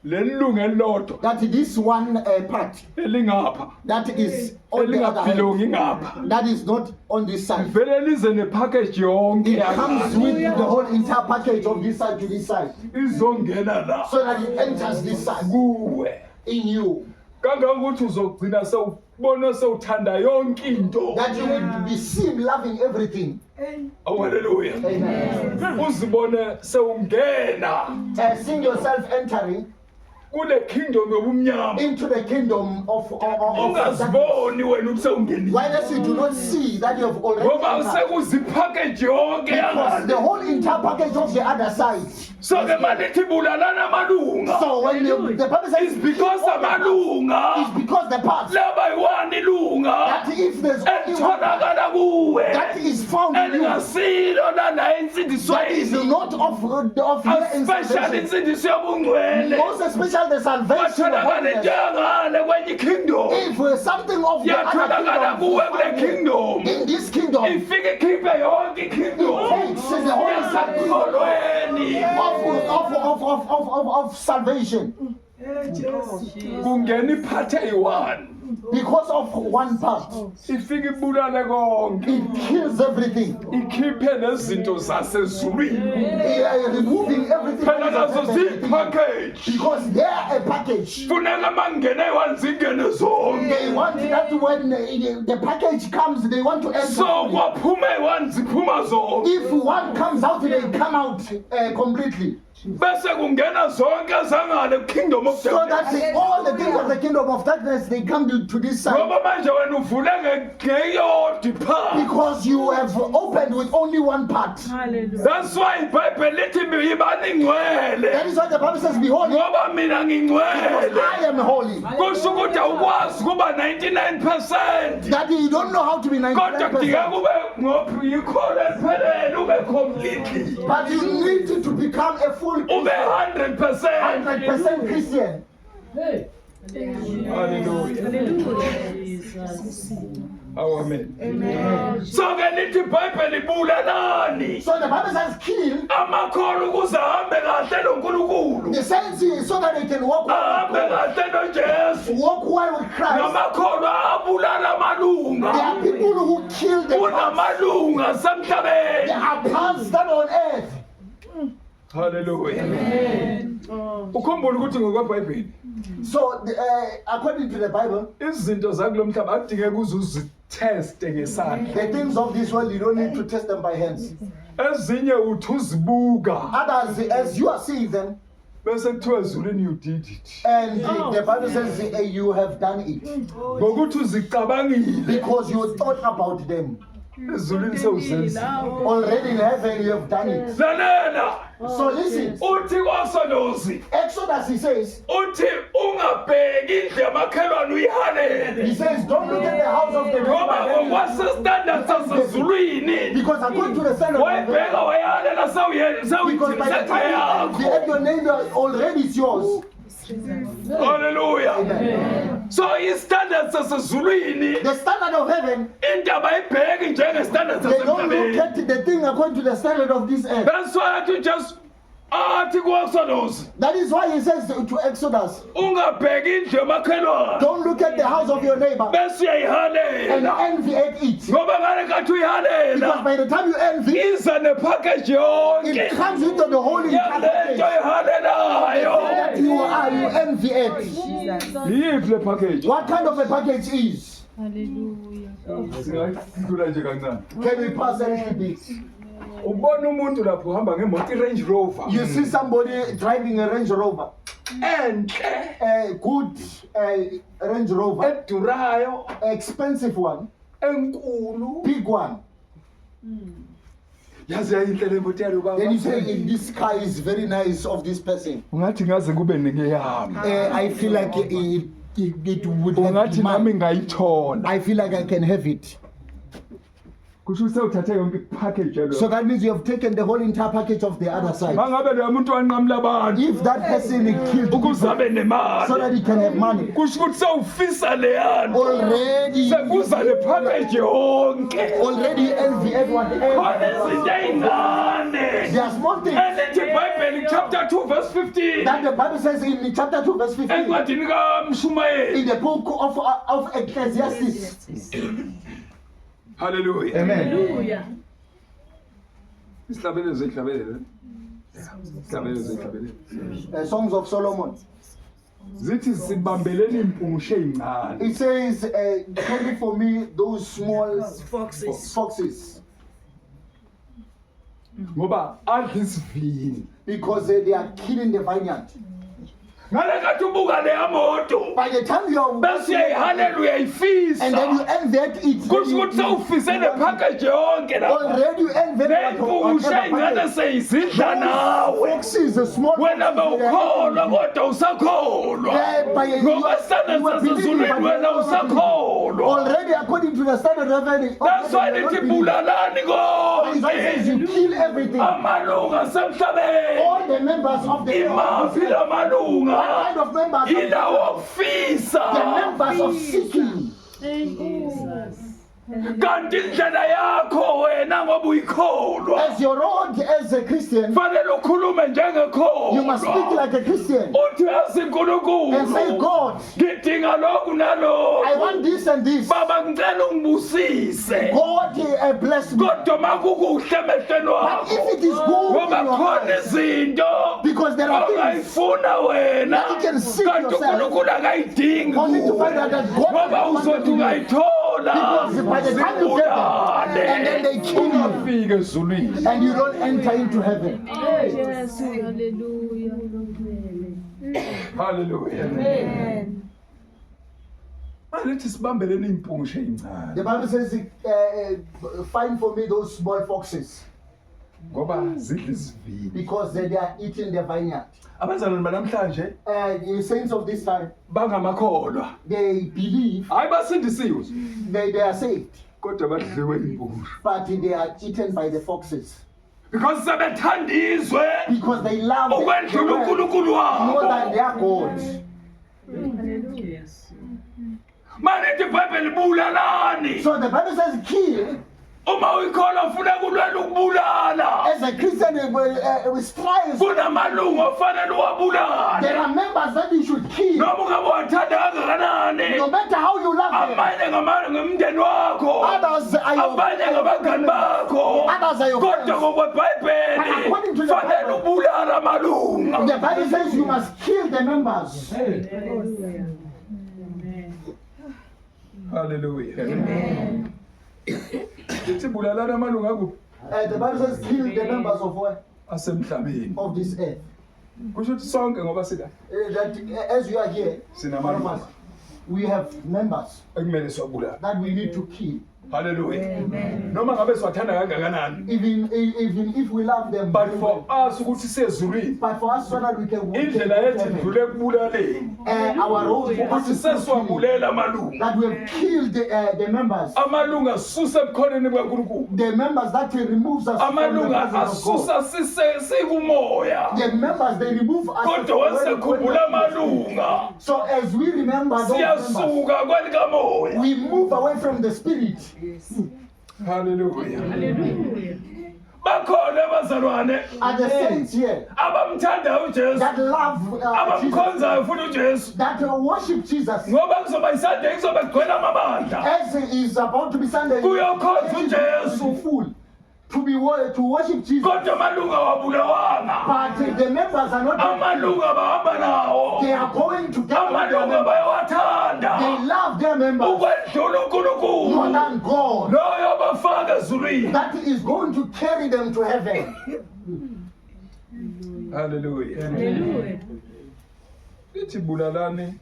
lelunga elilodwa that this one part elingapha that is on the other hand, elingaphilongi ngapha. that is not on this side. Vele lize ne package yonke It comes with yakho. the whole entire package of this side to this side, Izongena la so that it enters this side kuwe. in you, Kangangokuthi uzogcina sewubona sewuthanda yonke into. that you will be seen loving everything. Oh hallelujah. Amen. Uzibone sewungena Seeing yourself entering kule kingdom yobumnyama. into the kingdom of darkness. Ungaziboni wena ukuthi sewungenile. Why does you do not see that you have already Ngoba entered? sekuzipackage yonke Because the yangale. whole entire package of the other side. So ke malithi bulalana amalunga. So when the Bible says It's because all the parts, amalunga it's because the parts laba yiwani ilunga that if there's only one part elitholakala kuwe. that is found in you, Elingasilo lana that is insindisweni. not of here in Especially salvation, insindiso yobungcwele. most especially the salvation of Kwatholakala holiness. njengale kwenye kingdom. If something of the Yatholakala other kuwe kule kingdom, kingdom. in this kingdom, Ifike ikhiphe yonke ikingdom. takes the whole Yasakolweni. of salvation Kungena iphathe eyi-1. because of one part. Ifike ibulale konke. It kills everything, Ikhiphe nezinto zasezulwini. removing everything Phela that nazo is ziyi-package. because they are a package. Funeka mangene eyi-1 zingene zonke. They want that when the package comes, they want to enter. So kwaphuma eyi-1 ziphuma zonke. If one comes out, they come out completely. Bese kungena zonke zangale kingdom of So that darkness. all the things of the kingdom of darkness, they come to this side. Ngoba manje wena uvule ngeyodwa ipha. Because you have opened with only one part. Hallelujah. That's why ibhayibheli lithi yibani ngcwele. That is why the Bible says, behold, Ngoba mina because ngingcwele. I am holy. Kusho ukuthi awukwazi kuba 99%. That you don't know how to be Kodwa 99%. kudingeka kube yikhona eliphelele ube completely. But you need to become a full Ube Christian, 100%. 100% Christian. Hey. Hallelujah. Oh, amen. So ke lithi ibhayibheli bulalani. So the Bible says, kill Amakhono ukuze ahambe kahle noNkulunkulu. the saints so that they can walk well with Ahambe God. kahle noJesu. Walk well with Christ. Namakhono abulala amalunga. There are people who kill the parts. Kunamalunga There semhlabeni. are parts that on earth. Hallelujah. Ukhumbula ukuthi ngokwebhayibheli So according to the Bible, izinto zakulomhlaba akudingeka uze uziteste ngesandla. the things of this world, you don't need to test them by hands. Ezinye uthi uzibuka Others, as you are seeing them, bese kuthiwa ezulwini you did it. and the Bible says you have done it Ngokuthi uzicabangile because you thought about them. ezulwini sewuzenza. Already in heaven, you have done it. Lalela So listen, uthi kwaSolosi Exodus, he says, uthi ungabheki indlu yamakhelwane he uyihalele. says, don't look at the house of the Ngoba neighbor. ngokwasestandard sasezulwini Because according to the standard of wayibheka heaven, wayihalela because by the time you sewuyithimisakhe have your neighbor, already it's yours. Hallelujah. Amen. So istandard sasezulwini The standard of heaven, indaba ayibheki njengestandard they don't look sasemhlabeni. at the thing according to the standard of this earth. That's why I had to just athi ku-Exodus That is why he says to Exodus, ungabheki indlu yamakhelwane don't look at the house of your neighbor bese and uyayihalela envy at it. ngoba ngale kathi Because uyihalela by the time you envy, iza nephakeji yonke it comes into the holy yalento package ihalelayo that you envy at. yiphi le package What kind of a package is? Singayidlula nje kancane. Can we pass a little bit? Ubona umuntu lapho uhamba ngemoto i-Range Rover. You see somebody driving a Range Rover, Enhle, a good Range Rover, edurayo, expensive one, enkulu. big one. Yazi yayinhle le moto yalo baba. Then you say, this car is very nice of this person. Ungathi ngaze kube ngeyami. I feel like it would have Ungathi been nami mine. ngayithola. I feel like I can have it. Kusho sewuthathe yonke package yalo. So that means you have taken the whole entire package of the other side. Mangabe lo muntu wanqamla abantu If that person killed ukuze people abe so nemali. that he can have money, Kusho ukuthi sewufisa leyani. already Sekuza le package yonke. envy everyone. khona izinto ey'ncane There are small things elithi ibhayibheli chapter 2 verse 15 that the Bible says in chapter 2 verse 15 encwadini kamshumayeli in the book of Ecclesiastes. Hallelujah. Amen. Isihlabelelo ihlabelelo. Isihlabelelo. Songs of Solomon. Zithi sibambeleni impungushe ezincane. It says, carry for me those small foxes Ngoba adla isivini. because they are killing the vineyard. ngale kathi ubuka leya moto By the time you are bese uyayihalela uyayifisa and then you envy at it, kusho ukuthi sewufise nephakeji yonke lapha already you envy nempungushe ey'ncane seyizidla nawe foxes, a small wena bewukholwa kodwa usakholwa ngoba standard sasezulwini wena usakholwa already according to the standard of heaven. that's why lithi bulalani It says you konke kill everything. amalunga asemhlabeni All the members of the imaphi la malunga what kind of members? ilawo okufisa The members of seeking. kanti indlela yakho wena ngoba uyikholwa As your road as a Christian, fanele ukhulume you must speak njengekholwa like a Christian uthi yazi and say, nkulunkulu God, ngidinga lokhu I nalokhu want this and this. baba ngicela ungibusise God, bless me. kodwa makukuhle emehlweni But wakho if it is good in ngoba your khona eyes, izinto because there are things ongayifuna wena that you can seek kanti yourself, unkulunkulu akayidingi only to find out that God ngoba has uzothi wanted you. ungayithola Because by the time you get there, and then they kill you, Ungafika ezulwini. and you don't enter into heaven. Hallelujah. Manje sibambeleni impungushe ezincane. The Bible says, find for me those small foxes Ngoba zidla isivini. because they are eating the vineyard. Abazalwane banamhlanje The saints of this time, bangamakholwa. they believe Hayi basindisiwe. they are saved, Kodwa badliwe impungushe. but they are eaten by the foxes because sebethanda izwe because they love the ukwendlula world unkulunkulu more than wabo their God. malithi ibhayibheli bulalani So the Bible says, kill. uma uyikholwa ufuna kulwela ukubulala As a Christian, we strive. kunamalungu ofanele uwabulale There are members that you should kill. noma ungabe wathanda kangakanani No matter how you love them, amanye ngemndeni wakho others are your abanye ngabangani bakho Others are your kodwa friends. ngokwebhayibheli According to the fanele Bible, ubulala amalunga the Bible says you must kill the members. Hallelujah. Lithi bulalana amalunga akuphi? The Bible says kill the members of what? Asemhlabeni. Of this earth. Kusho ukuthi sonke ngoba sila That as you are here, sinamalunga we have members ekumele siwabulala. that we need to kill. Hallelujah. Noma ngabe siwathanda kangakanani. Even if we love them, But for us ukuthi siyezulwini but for us so that we can indlela yethu idlule ekubulaleni. our road for us ukuthi is to kill. sesiwabulela amalunga That we have killed the members. amalunga asuse ebukhoneni bwenkulunkulu The members that removes us from the amalunga presence of God. asusa sikumoya The members they remove us. kodwa wasekhumbula amalunga So as we remember those members, siyasuka kwelikamoya we move away from the spirit. Hallelujah. bakhona abazalwane are the saints here abamthanda uJesu that love Jesus, abamkhonzayo futhi uJesu that worship Jesus. ngoba kuzoba iSunday kuzobe kugcwele amabandla As it is about to be Sunday, Kuyokhonza it uJesu. is to be full, to worship Jesus. kodwa amalunga awabulawanga But the members are not. amalunga bahamba nawo They are going together with their amalunga members. bayawathanda They love their members ukwedlula more uNkulunkulu than God. loyo bafaka ezulwini That is going to carry them to heaven. haleluya Hallelujah. Lithi bulalani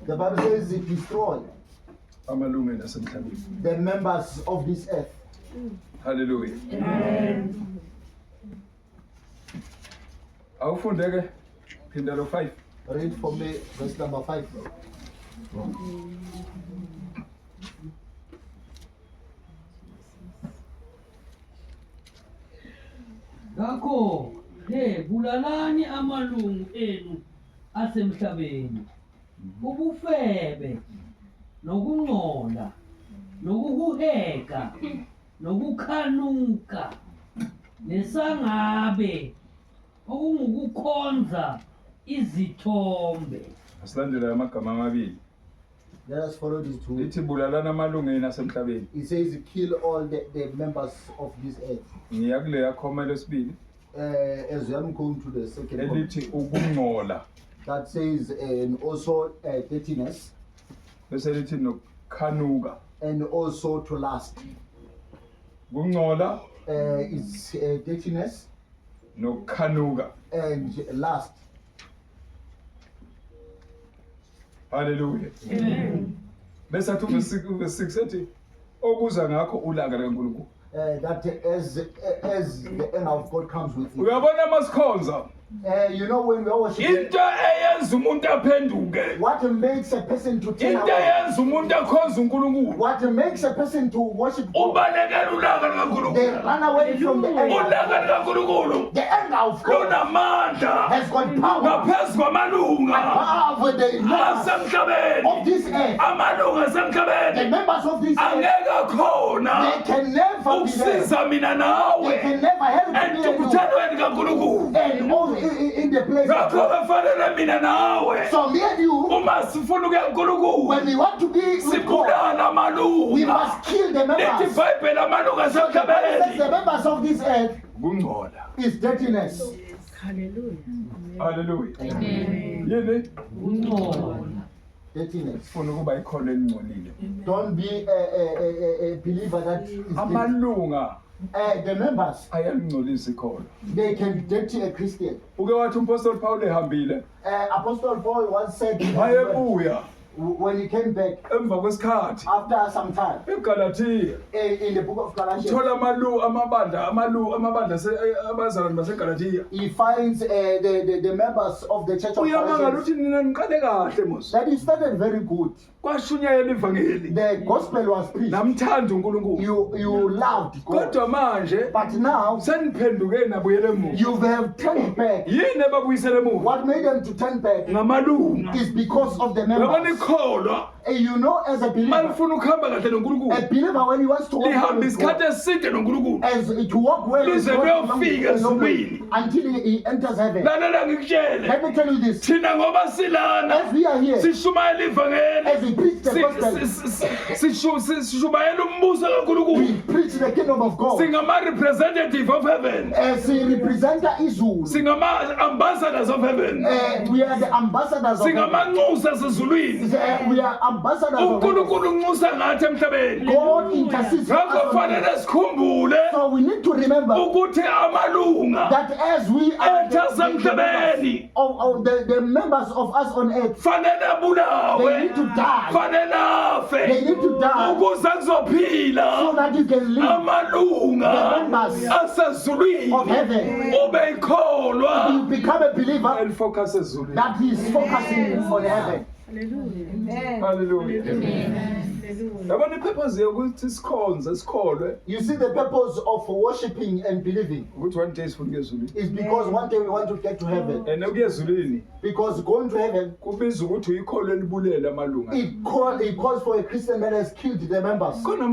The Bible says it destroy amalungelo asemhlabeni. the members of this earth. Haleluya. Awufundeke Phindelo 5. Read for me verse number 5. Ngakho bulalani amalungu enu asemhlabeni ubufebe nokungcola nokuhuheka nokukhanuka nesangabe okungukukhonza izithombe. Asilandela amagama amabili. Let us follow these two. Lithi bulalana amalungelo asemhlabeni. It says kill all the members of this earth. Ngiya kule yakhoma lesibili As I'm going to the second one, elithi ukungcola that says and also dirtiness bese lithi nokukhanuka. and also to lust. Ukungcola It's dirtiness nokukhanuka. and lust. Haleluya. Bese athi verse 6 ethi okuza ngakho ulaka likaNkulunkulu. That as the anger of God comes with it. Uyabona masikhonza You know when we are worshiping, into eyenza umuntu aphenduke what makes a person to turn into away, eyenza umuntu akhonza uNkulunkulu what makes a person to worship God, ubalekela ulaka they likaNkulunkulu run away from the anger. ulaka likaNkulunkulu The anger of God lunamandla has got power ngaphezu kwamalunga above the members asemhlabeni of this earth. amalunga The asemhlabeni members of this earth, angeke akhona they can never be there. ukusiza mina They nawe can never help me alone. entukuthelweni kaNkulunkulu And all in the place of ngakho God. bafanele mina nawe So me and you, uma sifuna ukuya kuNkulunkulu when we want to be with God, sibulala we amalunga must kill the lithi members. ibhayibheli amalunga So the Bible says asemhlabeni the members of this earth ukungcola. is dirtiness. Hallelujah. Haleluya. Yini Ungcola. Dirtiness. ufuna ukuba ikholo elingcolile. Don't be a believer that is dirty. Amalunga The members, ayalingcolisa ikholo. they can dirty a Christian. Uke wathi umpostoli Paul ehambile Apostle Paul once said wayebuya when he came back emva kwesikhathi after some time eGalathiya in the book of Galatians, thola amabandla abazalwane baseGalathiya. he finds the members of the church of Uyamangala Galatians uthi nina niqale kahle mos. that he started very good. Kwashunyayela ivangeli. The gospel was preached. Namthanda uNkulunkulu. You loved God. Kodwa manje But now seniphenduke nabuyele emuva. you have turned back. Yini ebabuyisele emuva? What made them to turn back ngamalunga is because of the yabona members. ikholwa You know, as a believer, malifuna ukuhamba kahle noNkulunkulu a believer when he wants to walk well lihamba with isikhathi God, eside noNkulunkulu as to walk well with Lize God liyofika a long way, ezulwini. until he enters heaven. lalela ngikutshele Let me tell you this. thina ngoba silana As we are here, sishumayela ivangeli as we preach the gospel, sishumayela umbuso kaNkulunkulu we preach the kingdom of God. singama-representative of heaven As a representer Israel, singama-ambassadors of heaven we are the ambassadors of heaven. singamanxusa sezulwini We are ambassadors of heaven. uNkulunkulu unxusa ngathi emhlabeni God intercedes for ngakho us. on fanele earth. sikhumbule So we need to remember ukuthi amalunga that as we are Etha semhlabeni. of the members of us on earth, fanele they abulawe need to die. fanele They afe need to die ukuze so kuzophila that you can live amalunga The members asezulwini of heaven. ube ikholwa You become a believer Elifocus ezulwini. that is focusing on heaven. Hallelujah. yabona ipurpose yokuthi sikhonze sikholwe You see, the purpose of worshiping and believing ukuthi one day sifuna ukuya ezulwini is because one day we want to get to heaven. and ukuya ezulwini Because going to heaven, kubiza ukuthi uyikholwe libulele amalunga it calls for a Christian that has killed the members. khona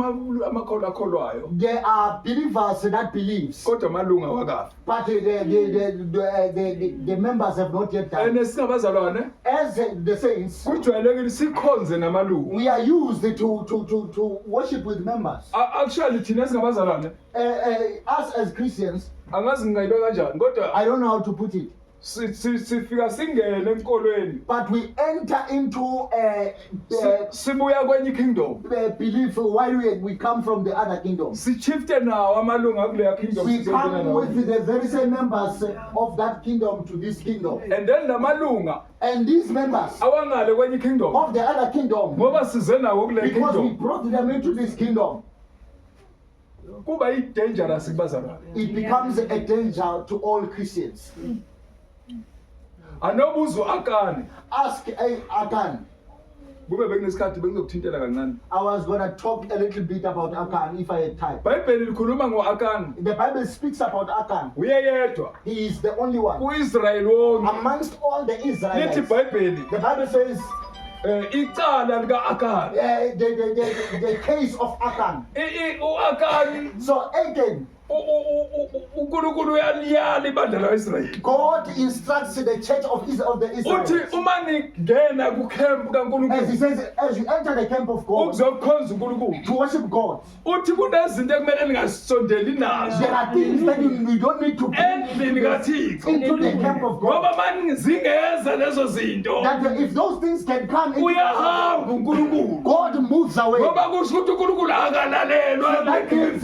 amakholwa akholwayo There are believers that believes, kodwa amalunga wakafa but the members have not yet died. and singabazalwane As the saints, kujwayelekile sikhonze namalunga we are used to worship with members. actually thina singabazalwane Us as Christians, angazi ngingayibeka kanjani kodwa I don't know how to put it, sifika singene enkolweni but we enter into sibuya kwenye kingdom belief while we come from the other kingdom. sichifte nawo amalunga kuleya kingdom We sizongena come nawo. with the very same members of that kingdom to this kingdom. and then lamalunga And these members awangale kwenye kingdom of the other kingdom, ngoba size nawo kule because we kingdom brought them into this kingdom, kuba i-dangerous kubazalwane it becomes a danger to all Christians. anobuzo akani Ask Akan. kube bekunesikhathi bengizokuthintela kancane I was going to talk a little bit about Akan if I had time. ibhayibheli likhuluma ngo-akani The Bible speaks about Akan. uye yedwa He is the only one. u-israyeli wonke Amongst all the lithi Israelites, ibhayibheli the Bible says icala lika-akani the case of Akan. u-akani So Achan, unkulunkulu uyaliyala ibandla la-israyeli God instructs the church of the uthi Israelites. uma ningena kukhempu As kankulunkulu he says, as you enter the camp of God ukuzokukhonza unkulunkulu to worship God, uthi kunezinto ekumele ningasondeli nazo there are things that you don't need to bring endlini kathixo into the camp of God. ngoba manizingeza lezo zinto That if those things can come into the camp, uyahamba unkulunkulu God moves away. ngoba kusho ukuthi unkulunkulu akalalelwa That means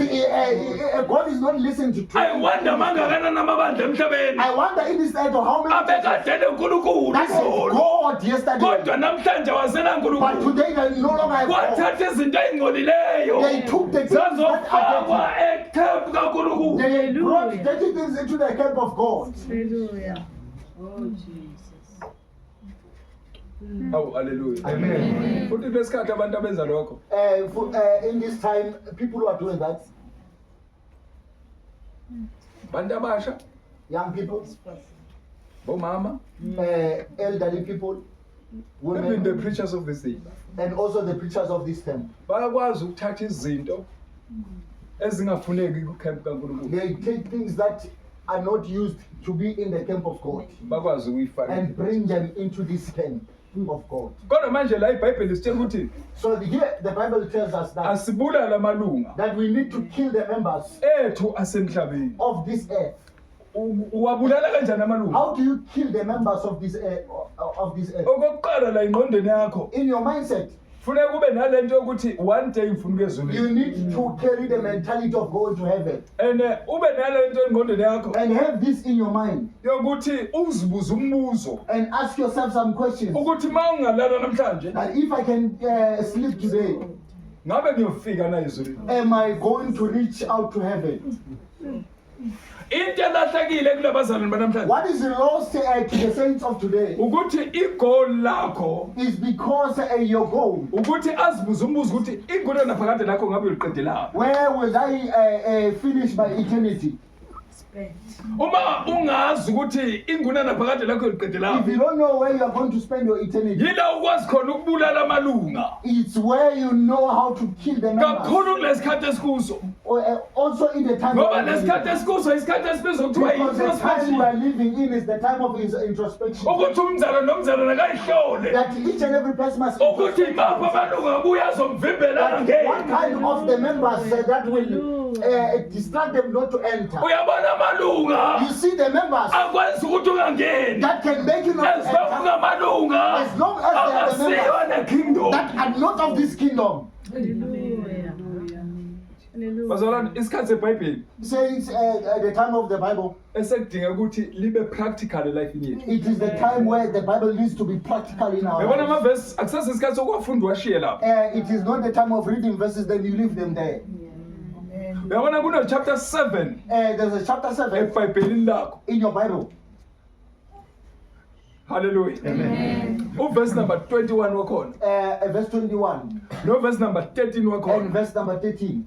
God is not listening to truth. ayiwanda mangakanani amabandla emhlabeni I wonder in this earth how many abekadele unkulunkulu that had izolo God yesterday, kodwa namhlanje wasena but nkulunkulu today they no longer have God. kwathatha izinto ey'ngcolileyo They took the things that zazofakwa are ekhempu kankulunkulu dirty. They brought dirty things into the camp of God. Hallelujah. awu aleluya Amen. futhi kulesikhathi abantu abenza lokho In this time, people who are doing that, bantu abasha young people, bomama elderly people, even the women, preachers of this day and also the preachers of this camp. bayakwazi ukuthatha izinto ezingafuneki kukhempu kankulunkulu They take things that are not used to be in the camp of God bakwazi ukuyifaka and bring them into this camp of God. kodwa manje la ibhayibheli sitshela ukuthi So here the Bible tells us asibulala amalunga that we need to kill the members ethu asemhlabeni of this earth. uwabulala kanjani amalunga How do you kill the members of this earth? okokuqala la ingqondweni yakho In your mindset, funeka kube nalento yokuthi one day ngifuna ukuya you ezulwini need to carry the mentality of going to heaven and ube nalento engqondweni yakho and have this in your mind yokuthi uzibuze umbuzo and ask yourself some questions. ukuthi ma ungalala namhlanje That if I can sleep today, ngabe ngiyofika na ezulwini am I going to reach out to heaven? into elahlekile kulabazalwane banamhlanje What is lost to the saints of today ukuthi igoal lakho is because your goal. ukuthi azibuze umbuzo ukuthi ingune naphakade lakho ngabe uliqedelaphi Where will I finish my eternity? uma ungazi ukuthi ingune naphakade lakho If uliqedelaphi you don't know where you are going to spend your eternity, yila ukwazi khona ukubulala amalunga it's where you know how to kill the members. kakhulu kulesikhathi esikuso Also in the time ngoba we are lesikhathi living. esikuso isikhathi esibizwa kuthiwa Because the time we yi-introspection are living in is the time of introspection. ukuthi umzalo nomzalo nakayihlole That each and every person must ukuthi imaphi amalunga abuye azomvimbelana that what ngeni kind of the members that will distract them not to enter. uyabona amalunga You see the members akwenza ukuthi ungangeni that can make you not to as long enter ungamalunga as long as they are the angasiyo members nekingdom that are not of this kingdom. Hallelujah. Hallelujah. bazalwane isikhathi sebhayibheli Saints, the time of the Bible, esekudinga ukuthi libe practical elifini yethu it is the time where the Bible needs to be practical in our yabona lives. amavesi akusase isikhathi sokuwafunda uwashiye lapho It is not the time of reading verses, then you leave them there. uyabona kuno chapter 7 There's a chapter 7 ebhayibhelini lakho in your Bible. Hallelujah. Verse number 21 wakhona. Verse 21 No verse number 13 and wakhona. verse number 13.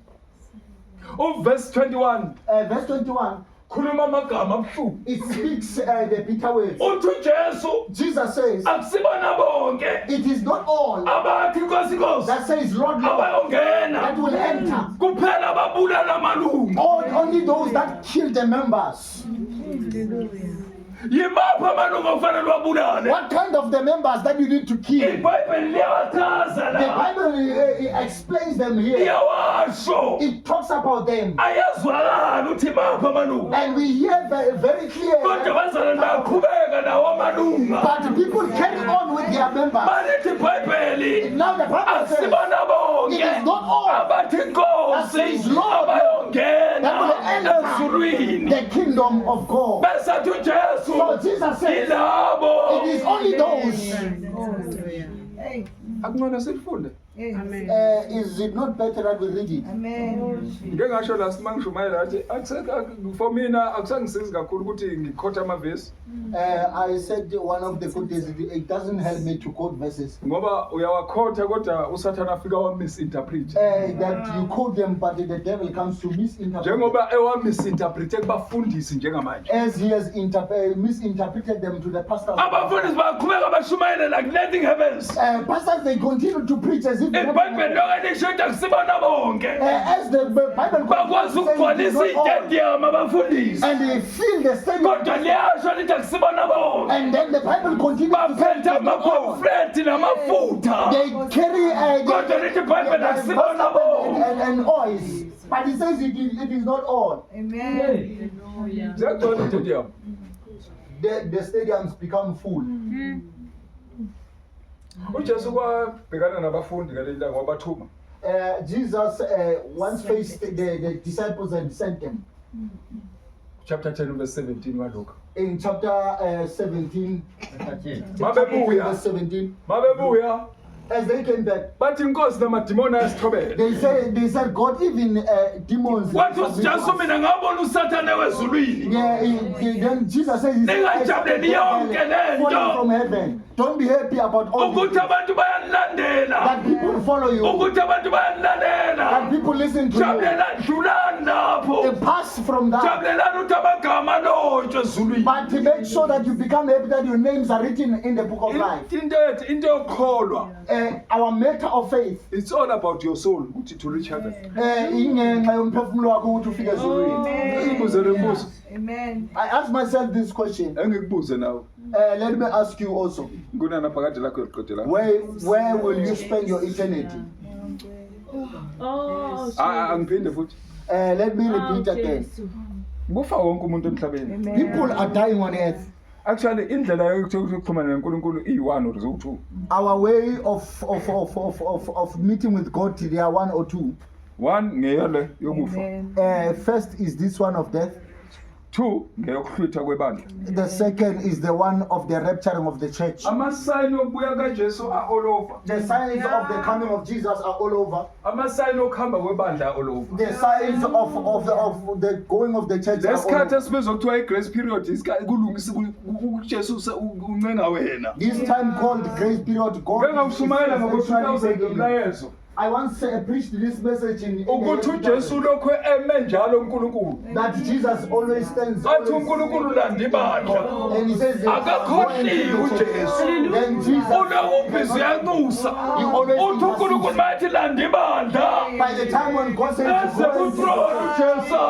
Verse 21 Verse 21, khuluma amagama abuhlungu. it speaks the bitter words. Uthi uJesu Jesus says, akusibona bonke it is not all abathi Nkosi Nkosi that says, Lord, Lord, abayongena that will enter. kuphela ababulala amalungu. Only those that kill the members. Yimaphi amalungu okufanele wabulale? What kind of the members that you need to kill? iBhayibheli liyawachaza The la. Bible explains them here. Iyawasho. It talks about them. Ayazwakala uthi maphi amalungu. And we hear very clear. Kodwa abazalwane bayaqhubeka nawo amalunga. But people carry on with their members. Malithi iBhayibheli Now the Bible says, akusibona bonke it is not all abathi that Nkosi says, Lord, abayongena that will enter ezulwini. the kingdom of God. Bese athi uJesu So Jesus says, ilabo. it is only those. Akungona sifunde. Is it not better that we read it? Ngeke ngasho la simangishumayela athi for mina akusangisizi kakhulu ukuthi ngikhotha amavesi I said one of the good days, it doesn't help me to quote verses. ngoba uyawakhotha kodwa usathana afika wa misinterpret. That you quote them, but the devil comes to misinterpret. Njengoba ewa misinterpret kubafundisi njengamanje. As he has misinterpreted them to the pastors. Abafundisi baqhubeka bashumayela like nothing happens. Pastors, they continue to preach as if iBhayibheli lokho lisho akusibona bonke. as the Bible Bakwazi ukugcwalisa istadium abafundisi. and they fill the stadium. Kodwa liyasho lithi akusibona bonke. And then the Bible continues to say Baphethe amapamphlet namafutha. they carry Kodwa lithi iBhayibheli akusibona bonke. and oils. But it says it is not all. Ziyagcwala istadium. The stadiums become full. uJesu kwabhekana nabafundi ngalenda ngobathuma. Jesus once faced the disciples and sent them. Chapter 10 verse 17 waluka. In chapter 17, Mabebuya. verse 17, Mabebuya as they came back, bathi inkosi namadimoni ayasithobela. they said God, even demons. Wathi uJesu mina ngabona uSathane wezulwini. Then Jesus says, Ningajabuleli yonke lento. falling from heaven. Don't be happy about all Ukuthi this. abantu bayanlandela. That people follow you. Ukuthi abantu That bayanlandela. people listen to you. Jabulelani dlulani They lapho. pass from that. Jabulelani ukuthi amagama alotshwe ezulwini. But to make sure that you become happy that your names are written in the book of life. Into yokukholwa. Our matter of faith. It's all about your soul ukuthi to reach heaven. Ingenxa yomphefumulo wakho ukuthi ufike ezulwini. Ngibuze le mbuzo. I ask myself this question. Engikubuze nawe. Let me ask you also. Kunana phakathi lakho eliqedela. Where will you spend your eternity? Angiphinde futhi. Let me repeat again. Kufa wonke umuntu emhlabeni. People are dying on earth. Actually indlela yokuxhumana noNkulunkulu iyi1 or 2. Our way of meeting with God, there are 1 or 2. 1 ngeyole yokufa. First is this one of death. 2 ngeyokuhlwitha kwebandla. The second is the one of the rapturing of the church. Amasayini okubuya kaJesu all over. The signs of the coming of Jesus are all over. Amasayini okuhamba kwebandla all over. The signs of the going of the church are all Lesikhathi over. esibizwa kuthiwa igrace period kulungisa uJesu uncenga wena. This time called grace period, God Ngengawushumayela is trying to ngo-2000 say to you. umlayezo. I once preached this message in Ukuthi uJesu lokho eme njalo uNkulunkulu. that Jesus always stands. Athi uNkulunkulu landa ibandla. And he says, Akakhohliwe uJesu. then Jesus, Unokubhizi yanxusa. Uthi uNkulunkulu mathi landa ibandla. by the time when God says, Ese go and kuthrone uJesu.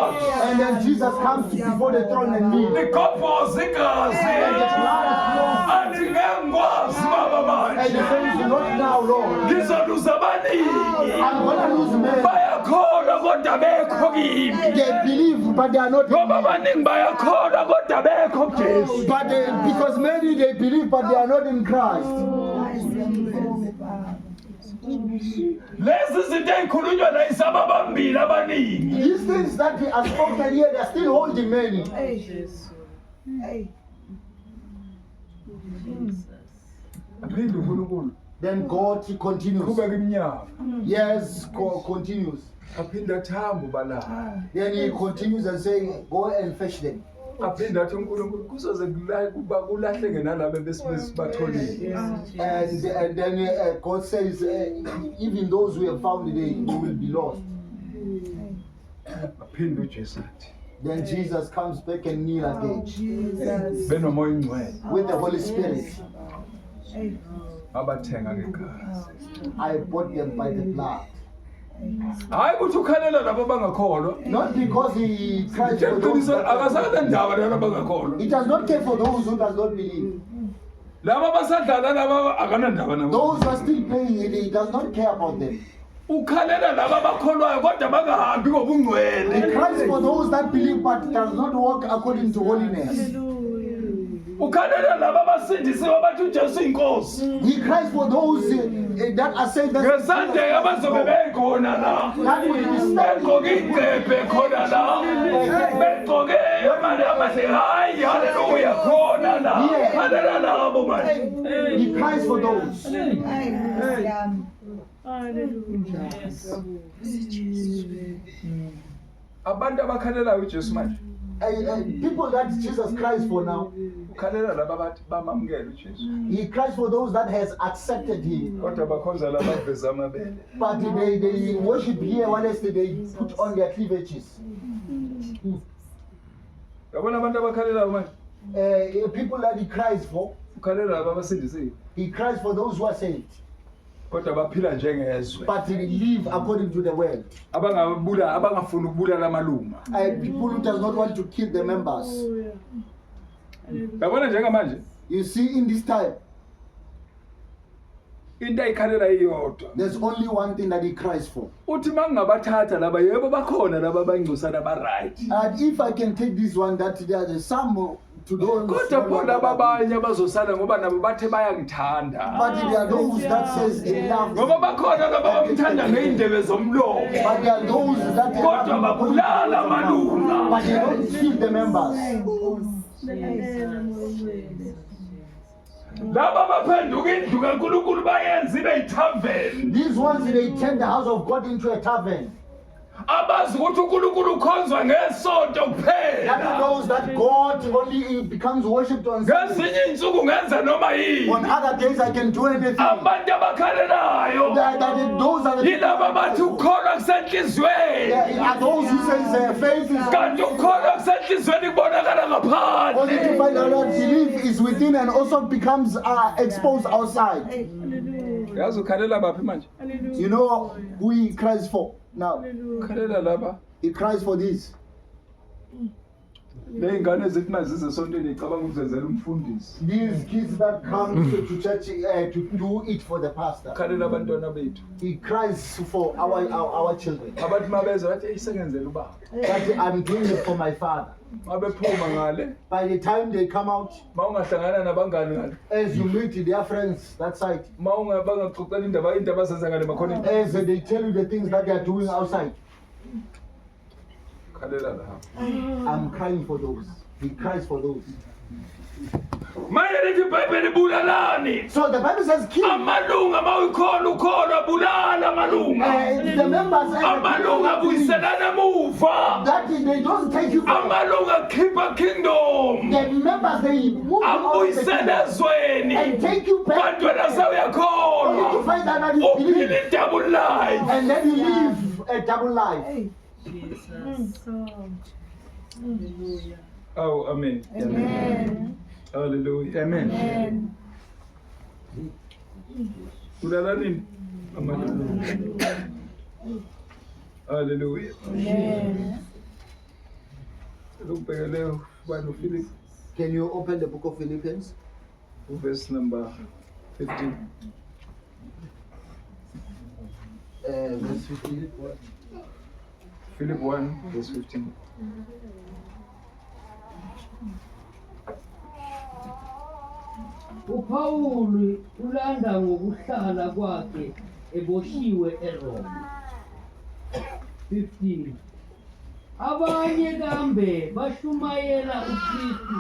and then Jesus comes before the throne and me. Ligobhoza igazi. Athi ngengikwazi baba And he manje. says, not now, Lord. Ngizoluza abaningi. I'm gonna lose men. Bayakholwa kodwa bekho kimi. They believe, but they are not. Ngoba abaningi bayakholwa kodwa bekho kuJesu. But because many they believe, but they are not in Christ. Lezi zinto ezikhulunywa la isaba abambili abaningi. These things that we are spoken here, they are still holding many. Aphinde uNkulunkulu Then God continues. qhubeka iminyaka. Yes, continues. Aphinde athamba balala. Then he continues and saying, go and fetch them. aphinde athi uNkulunkulu kusoze kulahleke nalabo besibatholile. And then God says, even those who have found it, they will be lost. Aphinde uJesu athi Then Jesus comes back and kneel again benomoya ingcwele with the Holy Spirit. abathenga ngegazi. I bought them by the blood. Hayi ukuthi ukhalela labo bangakholwa. Not because he cries for those Akasala ndaba labo bangakholwa. He does not care for those who does not believe. Laba basadlala laba akanandaba nabo. Those who are still playing, he does not care about them. Ukhalela laba bakholwayo kodwa bangahambi ngobungcwele. He cries for those that believe but does not walk according to holiness. Ukhalela laba basindisiwe bathi uJesu inkosi. He cries for those that are saved. Ngesande abazobe bekhona la. Begqoke iqephe khona la. Begqoke imali amahle. Hayi haleluya khona la. Khalela labo manje. He cries for those. Abantu abakhalela uJesu manje. People that Jesus cries for now, Ukhalela laba bathi bamamukela uJesu. he cries for those that has accepted him. Kodwa bakhonza laba baveza amabele. But they worship here while they put on their cleavages. Yabona abantu abakhalela manje. People that he cries for, Ukhalela laba basindisiwe. he cries for those who are saved. Kodwa baphila njengezwe. But they live according to the word. Abangafuni ukubulala amalunga. People who does not want to kill the members. Yabona njengamanje You see, in this time, into ayikhalela iyodwa. there's only one thing that he cries for. Uthi mangabathatha laba yebo bakhona laba bangcusana ba right. And if I can take this one, that there are some to those. Kodwa bona abanye bazosala ngoba nabo bathe bayangithanda. But there are those that says they love. Ngoba bakhona laba bamthanda ngeindebe zomlomo. But there are those that they love Kodwa him babulala amalunga. but they don't feed the members. Laba baphenduka indlu kaNkulunkulu bayenza ibe yithaveni. These ones, they turn the house of God into a tavern. Abazi ukuthi uNkulunkulu ukhonzwa ngesonto That kuphela. knows that God only becomes worshipped on Sunday. Ngezinye insuku ngenza noma yini. On other days, I can do anything. Abantu abakhalelayo Those are the yilaba bathi ukholwa kusenhlizweni. there are those who say faith is Kanti ukholwa kusenhlizweni kubonakala only ngaphandle. to find out that belief is within and also becomes exposed outside. Yazi ukhalela baphi manje? You know who he cries for now? Ukhalela laba. He cries for this. Ley'ngane ezithi mazize esontweni icabanga ukuzenzela umfundisi. These kids that come to church to do it for the pastor. Ukhalela abantwana bethu. He cries for our children. Abathi mabeza bathi isengenzela ubaba. That I'm doing it for my father. Mabephuma ngale, By the time they come out, mawungahlangana nabangani ngale. as you meet their friends that side, Bangaxoxela indaba asenza ngale bakhona. as they tell you the things that they are doing outside, Khalela la. I'm crying for those. He cries for those. Manje lithi iBhayibheli bulalani. So the Bible says, kill Amalunga mawukhona ukholwa bulala amalunga. the members Amalunga buyiselana emuva. that they don't take you back. Amalunga khipha kingdom. The members, they move out of the Ambuyisela kingdom ezweni. and take you back Kanti wena only to sawuyakholwa. find out that you Uphila believe double life. and then you live a double life. Oh, amen. Amen. Hallelujah. Amen. Bulalani amalunga. Hallelujah. Lokubhekele ubani uPhilip Can you open the book of Philippians? verse number 15. Verse 15. Philip 1 verse 15. uPawuli ulanda ngokuhlala kwakhe eboshiwe eRoma. 15. Abanye kambe bashumayela uKristu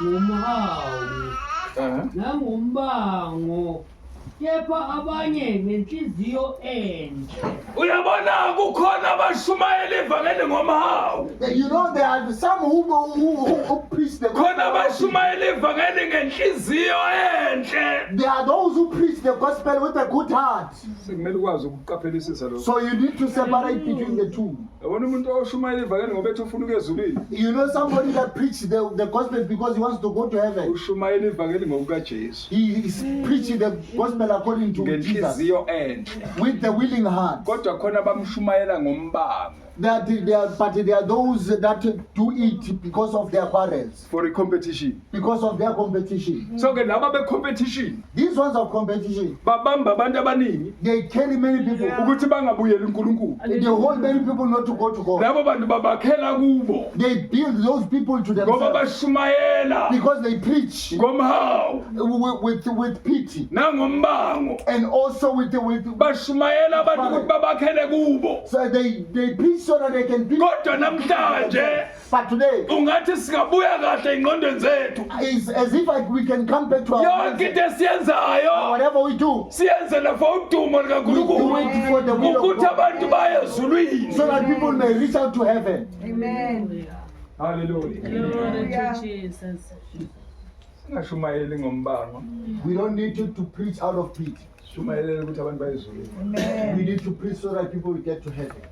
ngomhawu nangombango kepha abanye ngenhliziyo enhle. Uyabona kukhona abashumayela ivangeli ngomhawu. You know, there are some who preach the Khona gospel. abashumayela ivangeli ngenhliziyo enhle. There are those who preach the gospel with a good heart. Sekumele ukwazi ukuqaphelisisa lokho. So you need to separate between the two. Yabona umuntu oshumayela ivangeli ngoba ethi ufuna ukuya ezulwini. You know, somebody that preaches the gospel because he wants to go to heaven. Ushumayela ivangeli ngokukaJesu. He is preaching the gospel according to Jesus Ngenhliziyo enhle. with the willing heart. Kodwa khona abamshumayela ngombango. But there are those that do it because of their quarrels, For a competition. because of their competition. So ke laba be competition These ones of competition, babamba abantu abaningi they carry many people. ukuthi bangabuyeli uNkulunkulu. They hold many people not to go to God. Labo bantu babakhela kubo They build those people to ngoba themselves bashumayela because they preach ngomhawu with pity nangombango. and also with Bashumayela abantu ukuthi babakhele kubo. so they preach so that they can preach. Kodwa namhlanje But today ungathi singabuya kahle ingqondweni zethu. is as if we can come back to our Yonke into esiyenzayo whatever we do, siyenzela for udumo do likaNkulunkulu it for the will of ukuthi God, abantu baye ezulwini. so that people may reach out to heaven. Hallelujah. Glory to Jesus. Singashumayeli ngombango. We don't need to preach out of pity. Shumayelele ukuthi abantu baye ezulwini. We need to preach so that people will get to heaven.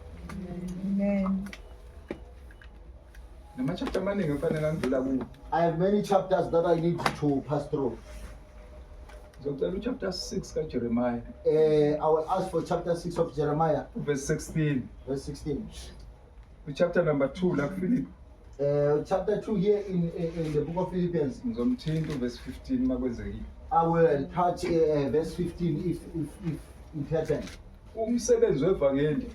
Namachapter amaningi kufanele angidlula kuwo. I have many chapters that I need to pass through. Ngizocela uchapter 6 kaJeremiah, I will ask for chapter 6 of Jeremiah, verse 16. verse 16. Chapter number 2 la kuFilipi. Chapter 2 here in the book of Philippians. Ngizomthinta verse 15 makwenzekile. I will touch verse 15 if it happens. Umsebenzi wevangeli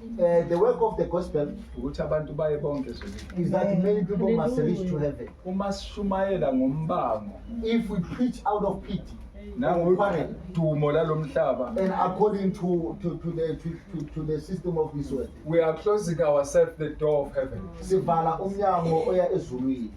The work of the gospel ukuthi abantu baye bonke ezulwini. is that many people must reach to heaven. Uma sishumayela ngombango If we preach out of pity nangodumo lalomhlaba, and according to the system of this world, we are closing ourselves the door of heaven. sivala umnyango oya ezulwini.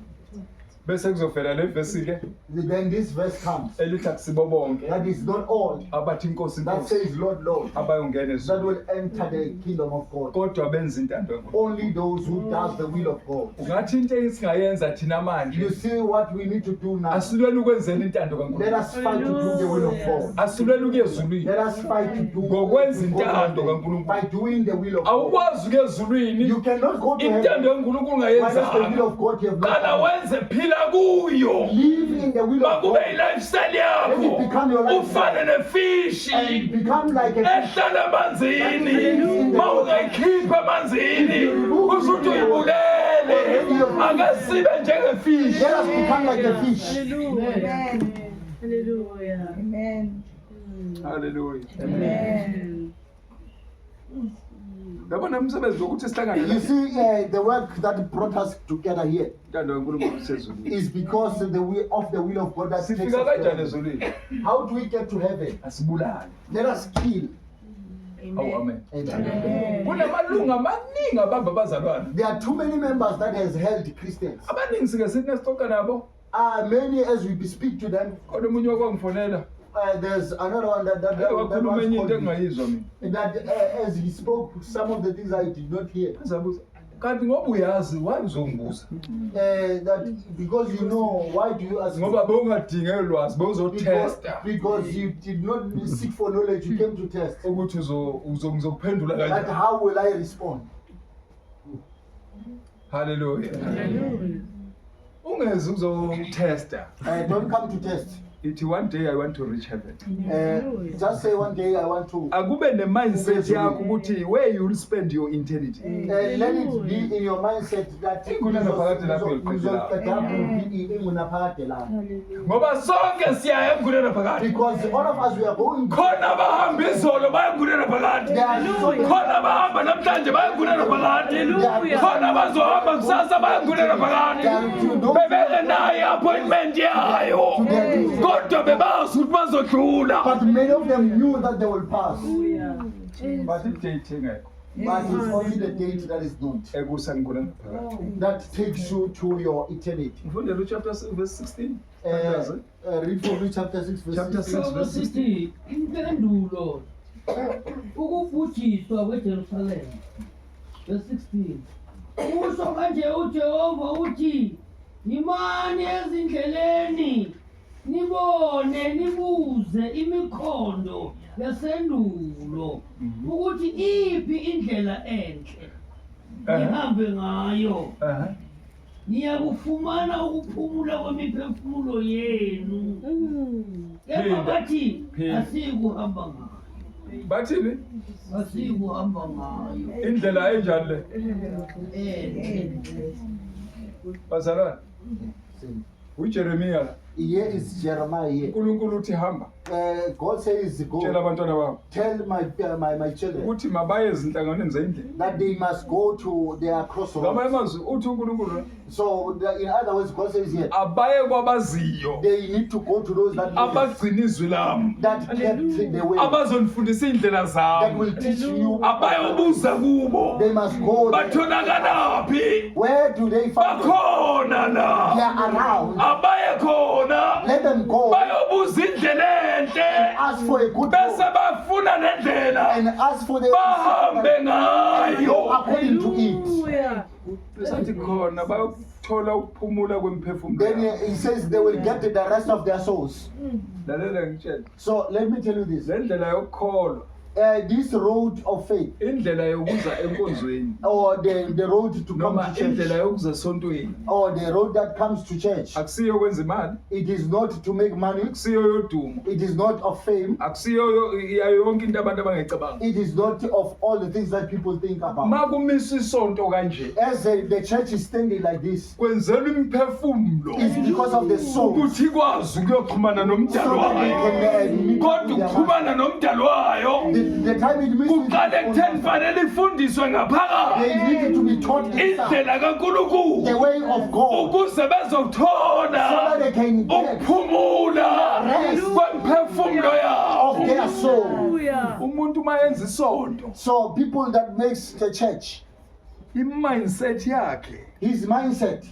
Bese kuzovela le verse ke Then this verse comes. elithi akusibo bonke That is not all abathi inkosi that inkosi says Lord, Lord, abayongena that ezulwini, will enter the kingdom of God. kodwa benza intando yaNkulunkulu. Only those who does the will of God. Ungathi into esingayenza thina You manje see what we need to do now. asilweli ukwenzela intando Let kaNkulunkulu, us fight to do the will of God. asilweli ukuya ezulwini. Let us fight to do Ngokwenza to go intando to heaven. kaNkulunkulu. By doing the will of God. Awukwazi ukuya ezulwini You cannot go to intando heaven kaNkulunkulu minus the will ungayenzanga. of God you have Qala not done. wenze phila kuyo. Live in the will of Makube God i-lifestyle Let it become your yakho. lifestyle. Ufane nefishi and become like a fish. ehlala emanzini. Ma ungayikhipha emanzini kusho ukuthi uyibulele. Akasibe njengefishi. Let us become like a fish. Hallelujah. Hallelujah. Hallelujah. Amen. Yabona umsebenzi wokuthi You sihlangane see, the work that brought us together here intando kaNkulunkulu isezulwini. is because the will of God that takes us Sifika to kanjani heaven. ezulwini? How do we get to heaven? Asibulali. Let us kill. Awu amen. Amen. Kunamalunga amaningi abamba abazalwane. There are too many members that has held Christians. Abaningi sike sithi nesixoxa nabo. Many as we speak to them. Kodwa umunye wakwangifonela. There's another one that Wakhuluma once enye into called me. engingayizwa mina. That as he spoke, some of the things I did not hear. Azabuza. Kanti ngoba uyazi why uzongibuza? That because you know, why do you ask? Ngoba bewungadinge ulwazi bewuzotesta Because you did not seek for knowledge, you came to test. ukuthi ngizokuphendula That kanjani. how will I respond? Hallelujah. Hallelujah. Ungezi uzongitesta. Don't come to test. Ithi one day I want to reach heaven. Just say one day I want to. Akube ne mindset yakho ukuthi where you will spend your eternity. Let it be in your mindset that Ngoba sonke siya emguleni phakathi. because all of us we are going. Khona abahamba izolo baya emguleni phakathi. There are so many- Khona abahamba namhlanje baya emguleni phakathi. Khona abazohamba kusasa baya emguleni phakathi. Bebele nayo appointment yayo. Kodwa bebazi ukuthi bazodlula. But many of them knew that they will pass. But if they think but it's only the date that is not. ekusa ngikona ngaphakathi. That takes you to your eternity. Ngifundele chapter verse 16. Read for me chapter 6 verse Chapter 16. 6 verse 16. sithi impendulo ukubhujiswa kweJerusalema verse 16 usho kanje uJehova uthi imani ezindleleni nibone nibuze imikhondo yasendulo ukuthi iphi indlela enhle nihambe ngayo niyakufumana ukuphumula kwemiphefumulo yenu kepha bathi asikuhamba ngayo Bathini? asikuhamba ngayo Indlela enjani le? Bazalwane. uJeremiya Here is Jeremiah here. uNkulunkulu uthi hamba. God says go. Tshela abantwana babo. Tell my children Uthi mabaye ezinhlanganweni zendlela. that they must go to their crossroads. Ngamanye amazwi uthi uNkulunkulu So in other words, God says here abaye kwabaziyo they need to go to those that know abagcina izwi lami that kept the way, abazonifundisa indlela that zami will teach you. abayobuza kubo They must go there. bathonakalaphi Where do they find them? bakhona They la are around. abaye khona Let them go bayobuza indlela enhle ask for a good bese road bafuna nendlela and ask for the bahambe ngayo according to it. sathi khona bayothola ukuphumula kwemiphefumulo Then yabo. he says they will get the rest of their souls. lalela ngitshela So let me tell you this. le ndlela yokukholwa This road of faith, indlela yokuza enkonzweni or the road to come noma to indlela church, yokuza esontweni or the road that comes to church, akusiyo yokwenza imali it is not to make money, akusiyo yodumo it is not of fame, akusiyo yayo yonke into abantu abangayicabanga it is not of all the things that people think about. ma kumiswa isonto kanje As the church is standing like this, kwenzelwa imiphefumulo it's because of the soul, ukuthi ikwazi ukuyoxhumana so nomdalo that they wayo can meet kodwa with their master. ukuxhumana nomdalo wayo The time it meets with kuqale their ekutheni master, fanele ifundiswe ngaphakathi they need to be taught inside indlela kaNkulunkulu the way of God, ukuze so bezothola that they can get ukuphumula Rest kwemiphefumulo of yabo their soul. umuntu uma yenza isonto So people that makes the church, i-mindset yakhe his mindset,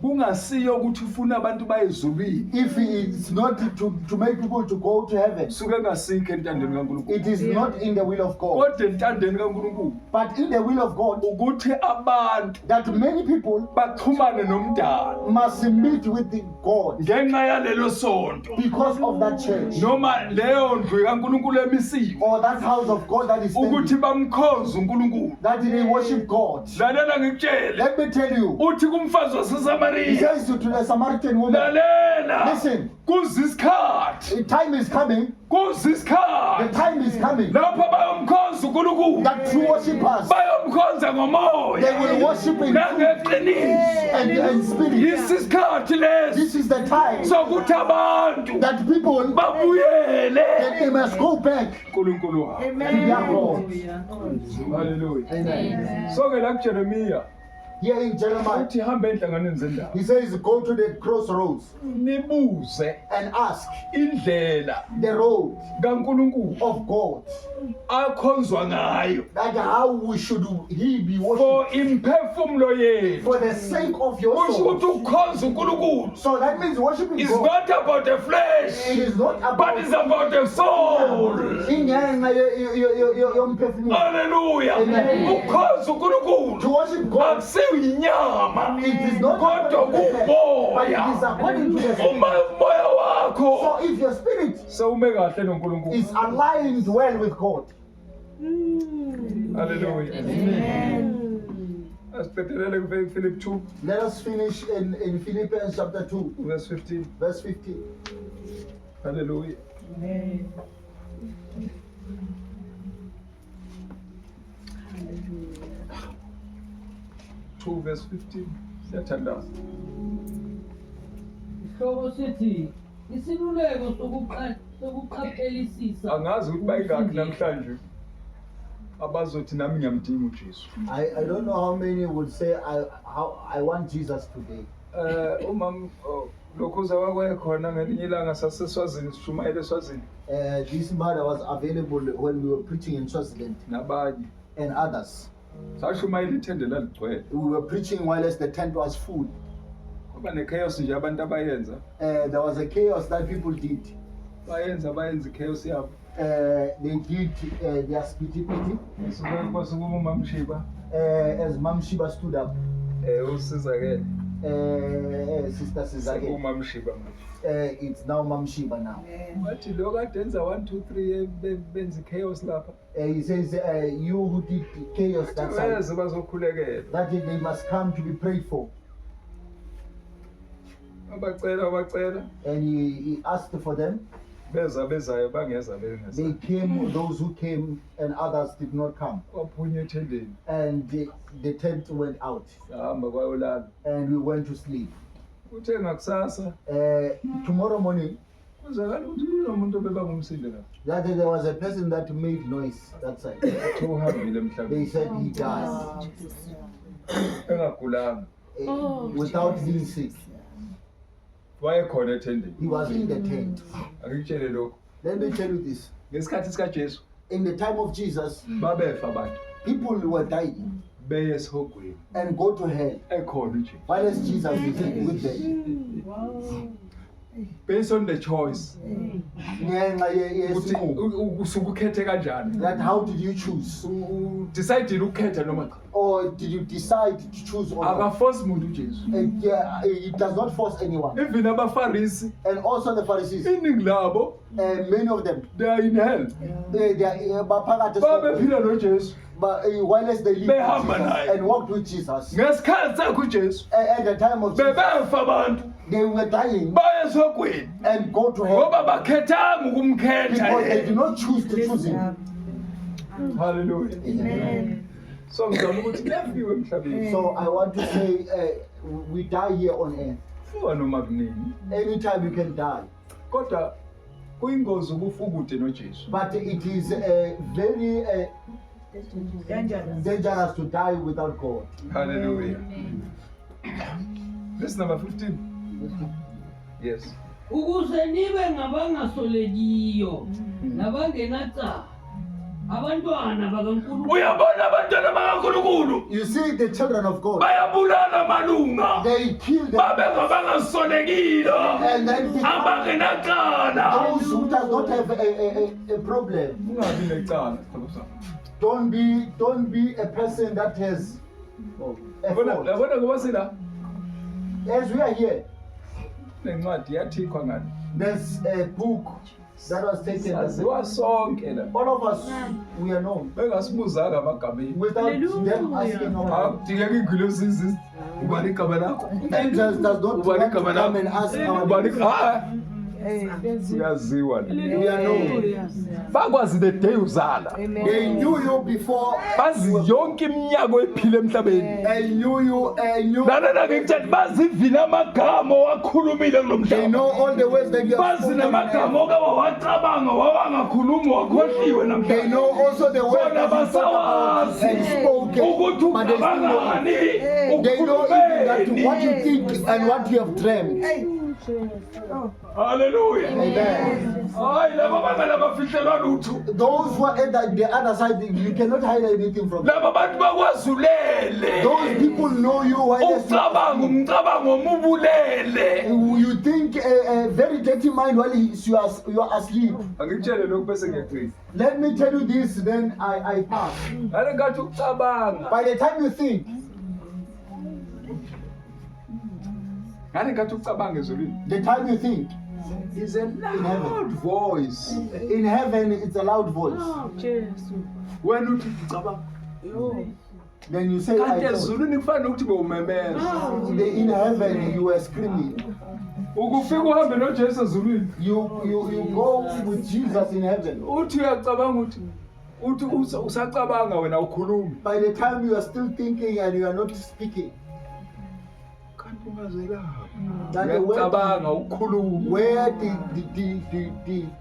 kungasiyo ukuthi ufuna abantu baye ezulwini if it's not to make people to go to heaven, suke ngasikho entandeni kaNkulunkulu it is not in the will of God. kodwa entandeni kaNkulunkulu But in the will of God, ukuthi abantu that many people baxhumane nomdalo must meet with the God ngenxa yalelo sonto because of that church noma leyo ndlu kaNkulunkulu emisiwe or that house of God that is ukuthi standing, bamkhonze uNkulunkulu. that they worship God. Lalela ngikutshele Let me tell you, uthi kumfazi he waseSamariya says to the Samaritan woman, lalela listen, kuzisikhathi the time is coming, the kuzisikhathi time is coming lapho bayomkhonza uNkulunkulu that true worshippers, bayomkhonza they ngomoya will worship in truth nangeqiniso and spirit. yisisikhathi lesi This is the time sokuthi abantu that people, babuyele that they must go back uNkulunkulu wabo. to their God. Hallelujah. Amen. So-ke la kuJeremiya Here in Jeremiah, uthi hambe enhlanganweni zendawo he says, go to the crossroads nibuze and ask indlela the road kaNkulunkulu of God, akhonzwa ngayo that how should he be worshipped for imphefumulo yethu. for the sake of your Kusho ukuthi soul. ukukhonza uNkulunkulu So that means worshiping is God. not about the It flesh is not but about it's about the soul. ingenxa yomphefumulo. Hallelujah. Amen. Ukukhonza To uNkulunkulu worship God, akusiyo inyama it is not kodwa according to the flesh, but it is kumoya. according to the spirit. Uma umoya wakho So if your spirit sewume kahle noNkulunkulu. is aligned well with God, Hallelujah. Asiqedelele kuFilip 2 let us finish in Philippians chapter 2, verse 15. verse 15. Hallelujah. Two verse 15. Siyathandaza. Isihloko sithi isiluleko sokuqaphelisisa Angazi ukuthi bayingakhi namhlanje abazothi nami ngiyamdinga uJesu. I don't know how many would say I want Jesus today. Umam lokho zawakhona ngelinye ilanga saseswazini sishumayele eSwazini This mother was available when we were preaching in Swaziland, nabanye and others. sashumayela ithende laligcwele We were preaching whilst the tent was full. kuba ne-chaos nje abantu abayenza There was a chaos that people did. bayenza i-chaos yabo They did their spitty-pitty. kwasukuba umamshiba As Mam Shiba stood up, usizakele Sister Sizake, umamshiba manje it's now Mam Shiba now. wathi lo kade enza 1 2 3 benza i-chaos lapha He says, you who did chaos that side, beze bazokhulekelwa that they must come to be prayed for. abacela And he asked for them. bezayo bangeza They came, those who came, and others did not come. kwaphunya ethendeni And the tent went out, hamba kwayolala and we went to sleep. uthe ngakusasa Tomorrow morning, kuzakala ukuthi kunomuntu obeba ngumsinde la that there was a person that made noise that side. kuthiwa uhambile They emhlabeni said he died engagulanga without being sick. wayekhona ethendeni He was in the tent. akutshele lokho Let me tell you this. ngesikhathi sikajesu In the time of Jesus, babefa abantu people were dying beye esihogweni and go to hell, ekhona ujesu whilst Jesus is with them. based on the choice Ngenxa ukuthi yesinqumo. usuke ukhethe kanjani That how did you choose? decide ukukhetha noma cha Or did you decide to choose or not? akaforce umuntu ujesu It does not force anyone. even abafarisi And also the Pharisees, iningi labo many of them, they are in hell they are baphakathi babephila nojesu but whilst they lived with Behamba Jesus naye. and walked with Jesus, ngesikhathi sakhe ujesu at the time of Jesus, bebefa abantu they were dying baye esihogweni and go to hell ngoba bakhethanga ukumkhetha because they did yena not choose to choose him. hallelujah so ngizama ukuthi kuyafiwe emhlabeni So I want to say, we die here on earth. fiwa noma kunini Anytime you can die, kodwa kuyingozi ukufa ukude nojesu but it is very dangerous to die without God. hallelujah this number 15 yes ukuze nibe ngabangasolekiyo nabangenacala abantwana bakaNkulunkulu uyabona abantwana bakaNkulunkulu You see, the children of God, bayabulala amalunga they kill them. babe ngabangasolekile And then become abangenacala those who does not have a problem. ungabi necala Don't be a person that has a fault. yabona ngoba sila As we are here, nencwadi yathikwa ngani there's a book that was taken. saziwa sonke la All of us, we are known bengasibuzanga amagameni without them asking our akudingeka igwilo sisi ubani igama lakho angels does not want to come and ask our ubani names. siyaziwa We are known. bakwazi the day uzala They knew you before. bazi yonke iminyaka ephile emhlabeni They knew you. lalela ngikutheni bazivile amagama owakhulumile kulo They mhlaba know all the ways that you have bazi spoken. namagama oke wawacabanga wawangakhulumi wakhohliwe They namhlanje know also the ways bona that you thought basawazi and spoken. ukuthi But they still know. ucabangani They know even that ukhulumeni what you think and what you have dreamt. haleluya Amen. hayi laba bangela bafihlelwa lutho Those who are at the other side, you cannot hide anything from them. laba bantu bakwazulele Those people know you while ucabanga umcabango omubulele you think a very dirty mind while you are asleep. angikutshele lokhu bese ngiyaqina Let me tell you this, then I pass. ngale ngathi ukucabanga By the time you think, ngale ngathi ucabanga ezulwini the time you think, is a loud voice in heaven it's a loud voice. wena uthi ucabanga Then you say, kanti I thought. ezulwini kufanele ukuthi bewumemeza In heaven you were screaming. ukufika uhambe nojesu ezulwini You go with Jesus in heaven. uthi uyacabanga uthi usacabanga wena ukhulumi By the time you are still thinking and you are not speaking, kanti ungazelapha that the uyacabanga ukhuluma where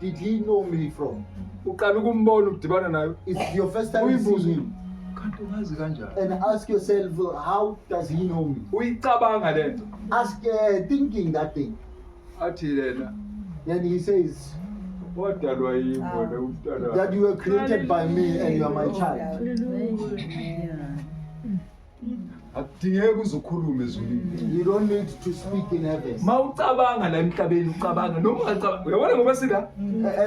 did he know me from? uqala ukumbona ukudibana nayo It's your first time seeing uyibuze him. kanti ungazi kanjani And ask yourself, how does he know me? uyicabanga lento Ask, thinking that thing. athi lena Then he says, wadalwa yimi wena umntwana. that you were created by me and you are my child. Akudingeki uzokhuluma ezulwini. You don't need to speak in heaven. Mawucabanga la emhlabeni ucabanga noma ungacabanga. Uyabona ngoba sila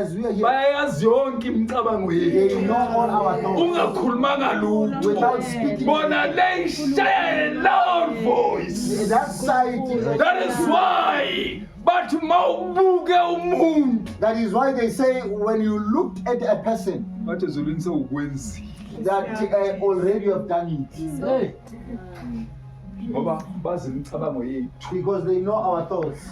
As we are here, bayayazi yonke imicabango they yethu. know all our thoughts. Ungakhulumanga lutho. Without speaking, Bona le ishaya loud voice. that side, That is why bathi mawubuke umuntu. that is why they say when you look at a person, Bathi ezulwini sewukwenzile. that already have done it. Ngoba bazi imicabango yethu. Because they know our thoughts.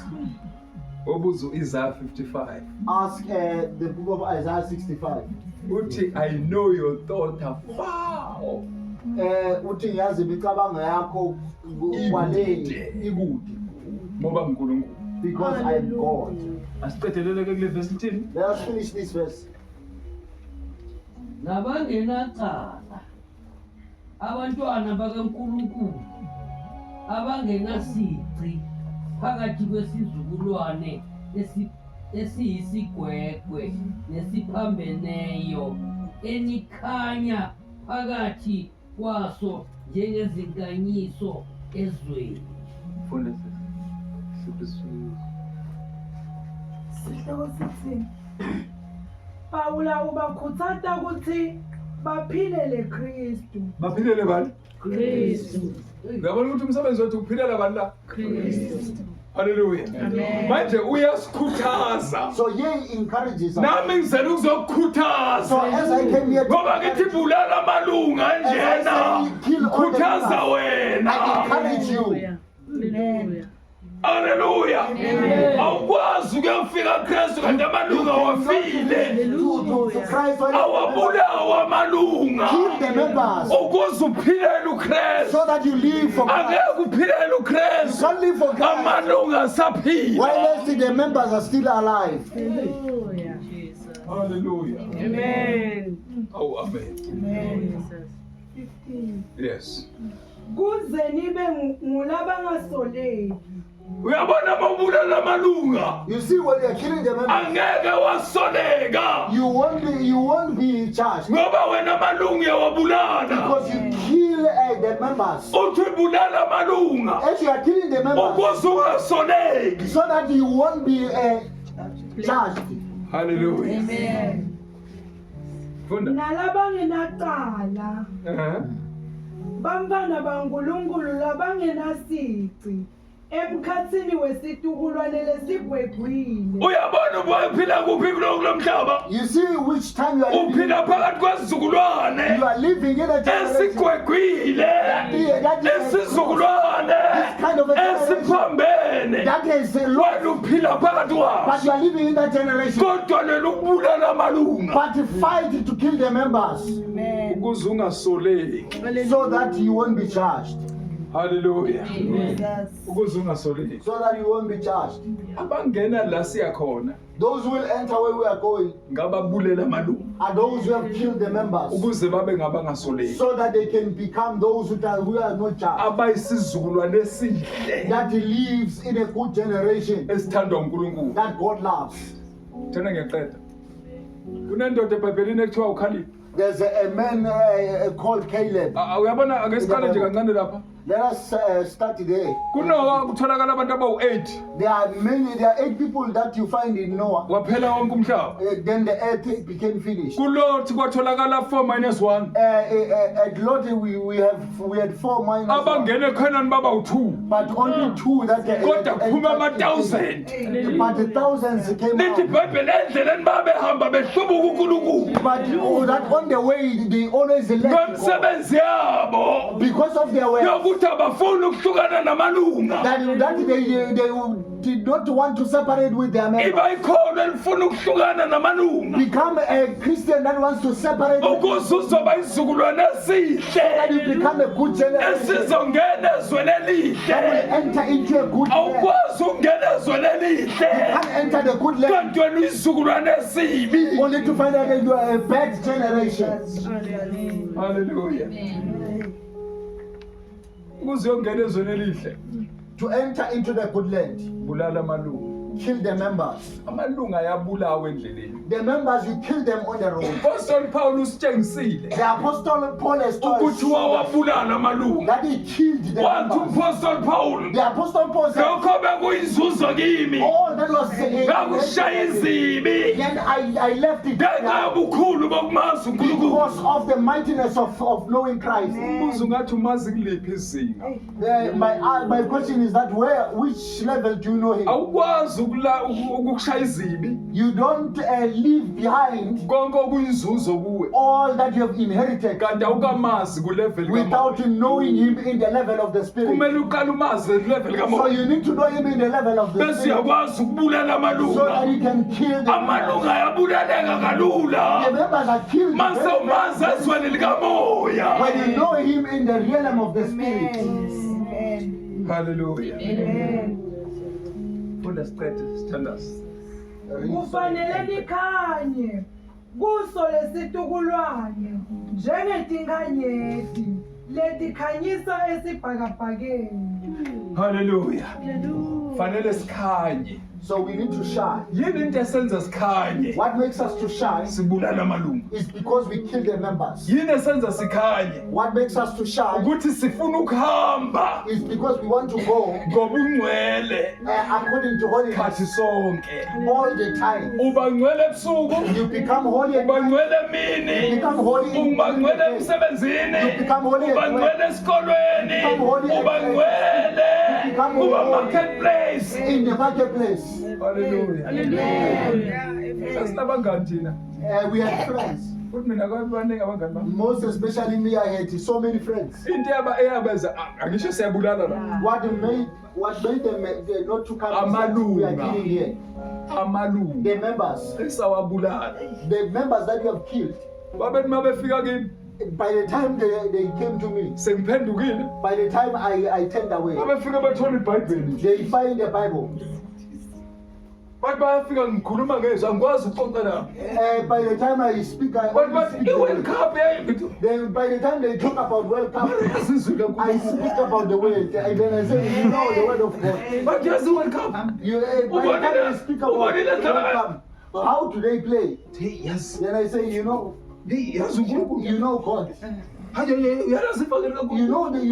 Obuzo Isaiah 55. Ask the book of Isaiah 65. Uthi I know your thought are far off. Uthi ngiyazi imicabango yakho kwale ikude. Ngoba uNkulunkulu. Because I am God. Asiqedeleleke kule verse 10. Let us finish this verse. nabangenacala abantwana bakaNkulunkulu abangenasici phakathi kwesizukulwane esiyisigwegwe nesiphambeneyo enikhanya phakathi kwaso njengezinkanyiso ezweni. Sihloko sithi Pawula ubakhuthaza ukuthi baphilele Kristu. Baphilele bani? Kristu. Uyabona ukuthi umsebenzi wethu ukuphilela bani la? Kristu. Hallelujah. Amen. Manje uyasikhuthaza. So he encourages us. Nami ngizela So ukuzokukhuthaza. as I came here, Ngoba ngithi bulala amalunga njena. Khuthaza I wena. encourage you. Hallelujah. Hallelujah. Awukwazi ukuyofika Kristu kanti amalunga wafile. To Christ, Awabulawa amalunga. kill the members Ukuze uphilela uKristu. so that you live for Christ. Angeke uphilela You uKristu. can't live for Christ Amalunga asaphila. while the members are still alive. Hallelujah. Hallelujah. Amen. Oh, amen. Amen. Yes. Kuze nibe ngulabangasoleki. Uyabona mawubulala amalunga. You see, when you're killing the members, Angeke wasoleka. you won't be charged Ngoba wena amalunga uyawabulala. because you kill the members. Uthi bulala amalunga. As you are killing the members, Ukuze ungasoleki. so that you won't be charged. Hallelujah. Amen. Funda. Nalabangenacala. Bamfana baNkulunkulu labangenasici emkhathini wesitukulwane lesigwegwile. Uyabona uphila kuphi kulo mhlaba? You see which time you are living. Uphila phakathi kwesizukulwane You are living in a generation esigwegwile. Esizukulwane esiphambene. that is lost, Wena uphila phakathi but kwaso. you are living in that generation. Kodwa lelo ukubulala amalunga. But fight to kill the members Amen. Ukuze ungasoleki. so that you won't be charged. Hallelujah. Jesus. Ukuze ungasoleki. So that you won't be charged. Abangena la siya khona Those who will enter where we are going ngababulela amalunga. are those who have killed the members Ukuze babe ngabangasoleki. so that they can become those who are not charged. Abayisizukulwane esihle That lives in a good generation esithandwa uNkulunkulu. that God loves. Thina ngiyaqeda. Kunendoda eBhayibhelini ekuthiwa uKhalipha. There's a man called Caleb. Uyabona ake siqale nje kancane lapha. Let us start there. Kunowa kutholakala abantu abawu-8 There are 8 people that you find in Noah. waphela wonke umhlaba. Then the earth became finished. Kulothi kwatholakala 4 minus 1. At Lot we had 4 minus 1, Abangene eKhanani babawu-2. but only 2 that Kodwa kuphuma ama-1000. but the thousands came Lithi out. iBhayibheli endleleni babehamba behlubuka uNkulunkulu. But that on the way they always left God Ngomsebenzi yabo because of their way. yokuthi abafuni ukuhlukana namalunga. That they did not want to separate with their members. Iba ikhono elifuna ukuhlukana namalunga. Become a Christian that wants to separate with Ukuze uzoba isizukulwane that esihle. you become a good generation Esizongena ezweni that will elihle. enter into a good land. Awukwazi ukungena ezweni elihle. Can't enter the good land Kanti wena uyisizukulwane esibi. only to find out that you are a bad generation. Hallelujah. Ukuze uyongena ezweni elihle, To enter into the good land, bulala amalunga. kill the members. amalunga ayabulawa endleleni. The members, you kill them on the road. Apostle Paul usitshengisile The Apostle Paul has told ukuthi us wawabulala amalunga. that he killed the Wathi members. Apostle Paul The Apostle Paul said, lokho bekuyinzuzo kimi. all that was Ngakushaya izibi. then I left it Ngenxa yobukhulu bokumazi uNkulunkulu. because of the mightiness of knowing Christ. Umbuzo ngathi umazi kuliphi izinga. My question is that which level do you know him? Awukwazi ukushaya izibi. You don't leave behind Konke okuyinzuzo kuwe. all that you have inherited Kanti awukamazi ku level without kamoya. knowing him in the level of the spirit. Kumele uqale umazi level So kamoya. you need to know him in the level of the Bese spirit uyakwazi ukubulala so that amalunga. you can kill the Amalunga members. ayabulaleka kalula. The members are killed Mase very umazi fast ezweni likamoya. when you know him in the realm of the spirit. Hallelujah. Funda siqede sithandaza. Kufanele nikhanye kuso lesitukulwane njengetinkanyeti letikhanyisa esibhakabhakeni. Hallelujah. Fanele sikhanye. So we need to shine. Yini into esenza sikhanye? What makes us to shine Sibulala amalunga. is because we kill the members. Yini esenza sikhanye? What makes us to shine Ukuthi sifuna ukuhamba is because we want to go ngobungcwele according to holiness khathi sonke. all the time. Uba ngcwele ebusuku, You become holy at uba night. ngcwele You emini, become holy in uba ngcwele the day. emsebenzini, You become holy uba at work. ngcwele esikolweni, You become holy at uba work. ngcwele You become kuba holy marketplace. in the marketplace. Hallelujah. Sasinabangani thina. We have friends. Futhi mina kwabanenge abangani bami. Most especially me, I had so many friends. Into eyabenza angisho siyabulala la. What made them not to come is that we are killing here. Amalunga The members, esawabulala. the members that you have killed, Babethi mabefika kimi by the time they came to me, sengiphendukile. by the time I turned away, Babefika bathola iBhayibheli. they find the Bible. Bathi bayafika ngikhuluma ngezwi angikwazi ukuxoxa nabo. By the time I speak, Bathi i-World Cup yayi. then by the time they talk about World Cup, Yazizwi I kakhulu. speak about the word, and then I say, you know the word of God. Bathi yazi i-World Cup. You, by the time they speak about World Cup, how do they play? Yes. Then I say, you know God. You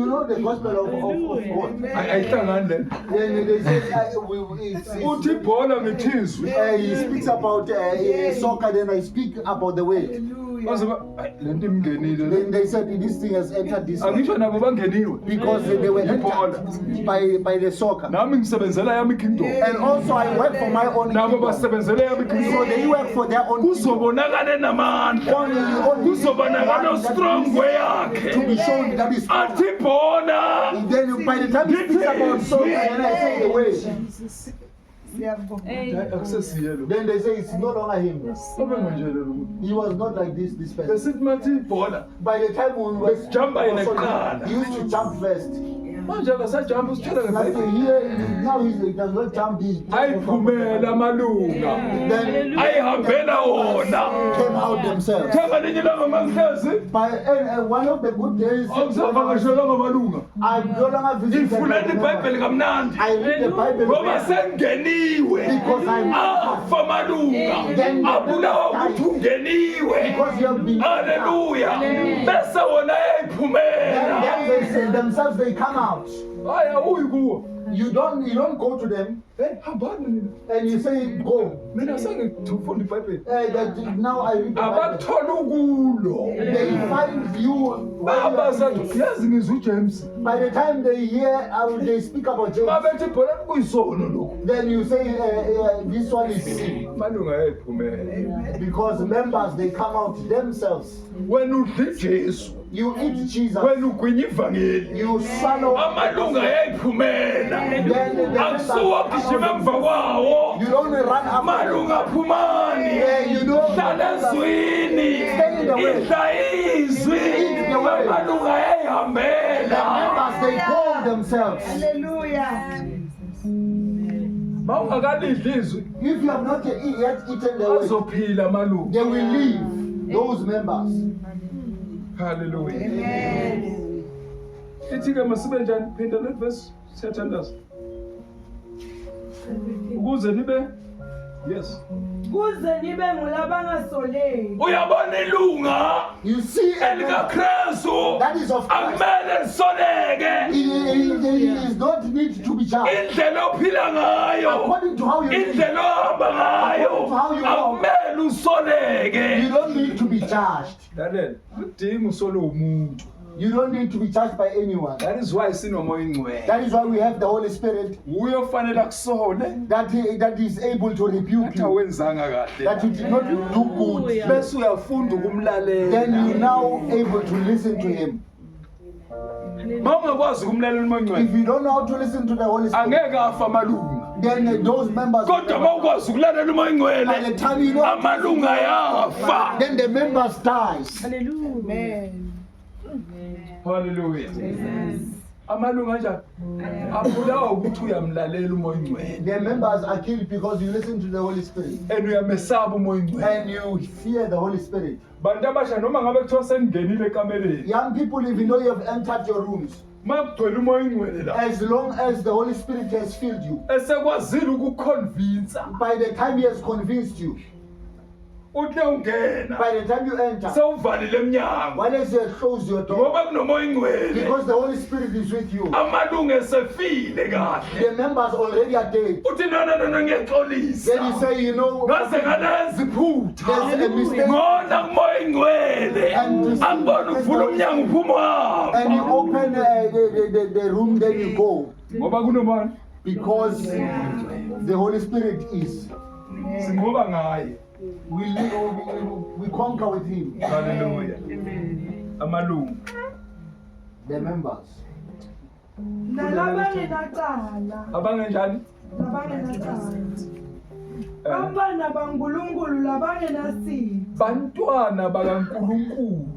know the gospel of God. Ayihlangani le. Then they say Uthi ibhola ngithizwe. he speaks about soccer, then I speak about the way. Baze le nto imngenile le. Then they said this thing has entered this way Angisho nabo bangeniwe. because they were entered by the soccer. Nami ngisebenzela yami kingdom. And also I work for my own Nabo kingdom. basebenzela yami So kingdom. they work for their own kingdom. Kuzobonakala namandla. Kuzobonakala strong way yakhe. To be shown that is strong. Athi bona. Then by the time he speaks about soccer, then I say the way. Akusesiyelo. Then they say it's no longer him. Babenganjele lo. He was not like this person. Besithi mathi ibhola. By the time we were Jumper in a car. he used to jump first. Manje akasajumpa usitshela Like ngeBhayibheli. here now he does not jump. He Ayiphumela amalunga. then Ayihambela wona. came out themselves. Thema linye langa manghlezi. By one of the good days, Awusavakashela ngamalunga. I no longer visit them. Ifulele iBhayibheli kamnandi. I read the Bible Ngoba sengeniwe. because I'm Afa amalunga. Abulawa ukuthi ungeniwe. because you have been. Hallelujah. Bese wona yayiphumela. Then they say themselves they come out. Hayi awuyi kuwo. You don't go to them Hambani nina. and you say go. Mina sengifunda iBhayibheli. That now I read the Bible. Abathola ukulo. They find you. Baba sathi yazi ngizwe uJames. By the time they hear, they speak about James. Babethi ibhola kuyisono lokho. Then you say this one is sin Amalunga yayiphumela. because members they come out themselves. Wena udla iJesu. You eat Jesus. Wena ugwinya ivangeli. You swallow. Amalunga yayiphumela. Akusuwa gijima emva kwawo. You don't run after. Amalunga aphumani. Yeah, you don't. Hlala ezwini. Stay in the way. Idla izwi. In the way. Amalunga The yayihambela. members they call themselves. Mawungakalidli izwi. If you have not yet eaten the way, Azophila amalunga. they will leave those members. Hallelujah. Ithi ke masibe njani? Phinda le verse siyathandaza. ukuze nibe yes kuze nibe ngulabangasoleki. uyabona ilunga You see, elikaKristu that is of Christ. akumele lisoleke It is not need to be judged. indlela ophila ngayo According to how you live, indlela ohamba ngayo akumele you usoleke don't need to be judged. lalela udinga usolo umuntu. You don't need to be judged by anyone. That is why sinomoya ingcwele. That is why we have the Holy Spirit Uye ofanele akusole that is able to rebuke athi you, awenzanga that you kahle. did not do good. Bese uyafunda ukumlalela. Then you now able to listen to Him. Mawungakwazi ukumlalela umoya If ingcwele, you don't know how to listen to the Holy Spirit, angeke afa amalunga. then those members, kodwa mawukwazi ukulalela umoya by the ingcwele time you know, amalunga ayafa then the members dies. Hallelujah. Hallelujah. Amalunga kanjani? Abulawa ukuthi uyamlalela umoya ingcwele. The members are killed because you listen to the Holy Spirit And uyamesaba umoya ingcwele. and you fear the Holy Spirit. Bantu abasha noma ngabe kuthiwa sengingenile ekameleni, Young people, even though you have entered your rooms, makugcwele umoya ingcwele la, as long as the Holy Spirit has filled you, esekwazile ukuconvince, by the time He has convinced you, uthi ungena, by the time you enter, sewuvalile emnyango while as you close your door, ngoba kunomoya ingcwele. because the Holy Spirit is with you, Amalunga esefile kahle. the members already are dead. Uthi no ngiyaxolisa. Then you say, you know, Ngase ngalenza iphutha. there's a mistake, Ngona kumoya ingcwele. Angibona uvula umnyango uphuma and you wapha. open the room, then you go, Ngoba kunomani? because the Holy Spirit is. Singoba ngaye. We live, we conquer with Him. Hallelujah. Amalunga. The members. Nalabangenacala. Abangenjani? Labangenacala. Bantwana baNkulunkulu labangenasipho. Bantwana bakaNkulunkulu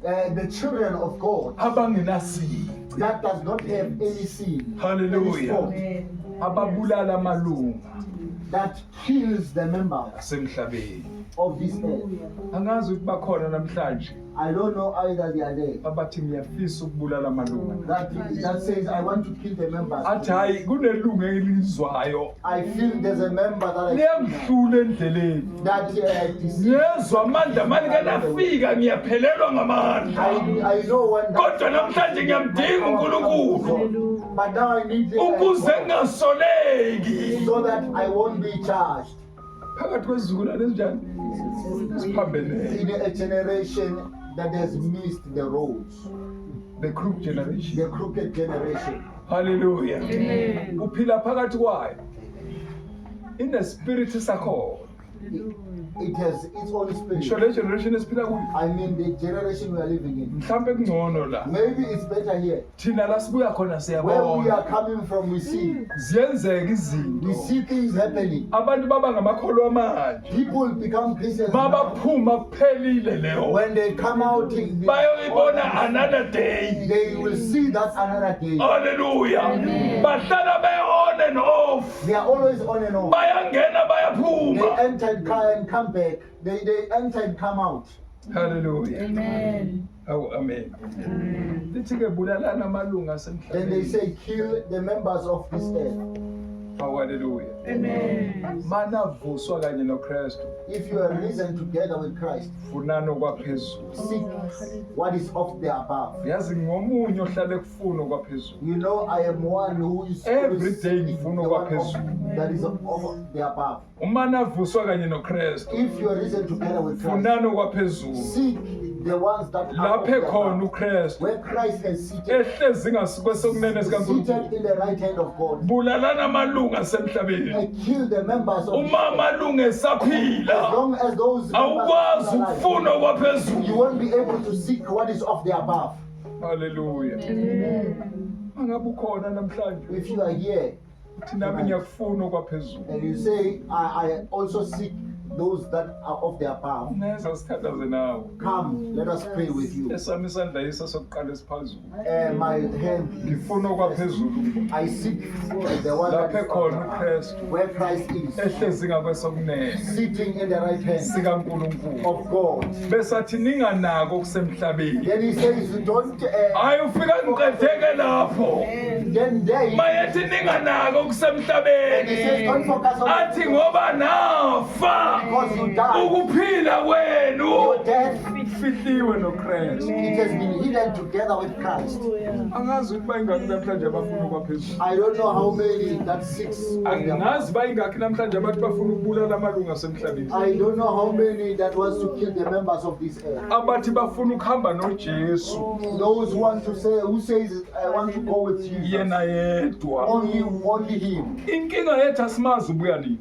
The children of God abangenasipho. that does not have any sin, Hallelujah. any fault, Ababulala amalunga that kills the members asemhlabeni. of this earth. Angazi ukuthi bakhona namhlanje I don't know either they are there. abathi ngiyafisa ukubulala amalunga. That says, I want to kill the members. Athi hayi kunelunga elizwayo. I feel there's a member that Liyamhlula endleleni. Ngiyezwa amandla manje kanafika ngiyaphelelwa ngamandla. I know one kodwa namhlanje ngiyamdinga uNkulunkulu but now I need ukuze ngingasoleki. so that I won't be charged Phakathi kwezizukulwane ezinjani? Siphambene. in a generation that has missed the roads, The crook generation. the crooked generation. Hallelujah. Uphila phakathi kwayo. In the spirit sakho. It has its own Ngisho spirit. le generation esiphila kuyo. I mean, the generation we are living in. Mhlambe kungcono la. Maybe it's better here. Thina la sibuya khona Where we are siyabona. coming from, we see. Ziyenzeka We izinto. see things happening. Abantu baba ngamakholwa manje. People become Christians now. Mabaphuma kuphelile leyo. When they come out, bayoyibona another day. they will see that another day. Hallelujah. Bahlala be-on and off. They are always on and off. Bayangena They bayaphuma. enter and come back. They enter and come out. Hallelujah. Amen. Oh, amen. Lithi ke bulalana amalunga Then they asemhlabeni. say, kill the members of this earth. Oh, hallelujah. Amen. Manavuswa kanye noKristu. If you are risen together with Christ, Funana okwaphezulu. seek what is of the above. Yazi ngomunye ohlale kufuna okwaphezulu. You know, I am one who is Every always day seeking ngifuna the one of, okwaphezulu. that is of the above. Uma navuswa kanye noKristu. If you are risen together with Christ, Funana okwaphezulu. seek the ones that are of Lapho the khona above. uKristu. Where Christ has seated, Ehlezi ngasikwesokunene sikaNkulunkulu. seated in the right hand of God. Bulalana amalunga asemhlabeni. And kill the members of this Uma earth. amalunga As esaphila, long as those members awukwazi are still alive, ukufuna you okwaphezulu. won't be able to seek what is of the above. Hallelujah. Mangabe ukhona namhlanje. If you are here Uthi nami ngiyakufuna okwaphezulu. and you say, I also seek those that are of the above, Neza sithandaze nawe. come, let us pray with you. Esami isandla yisa sokuqala esiphezulu. My hand, Ngifuna okwaphezulu. I seek the one that Lapho is khona of uKristu. where Christ is, Ehlezi ngakwesokunene sitting in the right hand sikaNkulunkulu. of God. Besathi ninganako okusemhlabeni. Then he says, don't, Hayi ufika ngiqedeke lapho. And then they, mayethi ninganako and they say, kusemhlabeni don't focus on athi the ngoba nafa because you die. ukuphila kwenu Your death, Fihliwe noKristu. it has been hidden together with Christ. Angazi ukuthi bayingaki namhlanje abafuna ukwaphezulu. I don't know how many, that's 6. Angazi bayingaki namhlanje abantu bafuna ukubulala amalunga asemhlabeni. I don't know how many that wants to kill the members of this earth. Abathi bafuna ukuhamba noJesu Those who want to say, who says, I want to go with Jesus. yena yedwa. Only him. Inkinga yethu asimazi ubuya nini.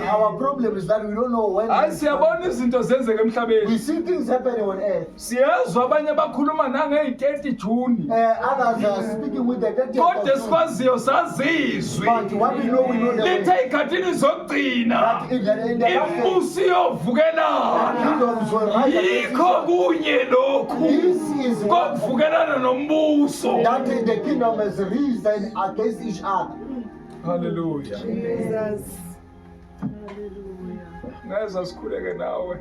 Our problem is that we don't know when. Hayi siyabona izinto zenzeka We emhlabeni. see things happening on earth. Siyezwa abanye bakhuluma nange-30 June. Others are speaking with the 30th kodwa of June. esikwaziyo sazizwi But what we know the way. lithe ey'khathini zokugcina That in the last days, imbusi yovukelana kingdoms will rise against yikho each other. kunye lokhu This is what kokuvukelana nombuso that the kingdom has risen against each other. Hallelujah. Jesus. Ngeza sikhuleke nawe.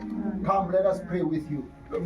Come, let us pray with you. Lo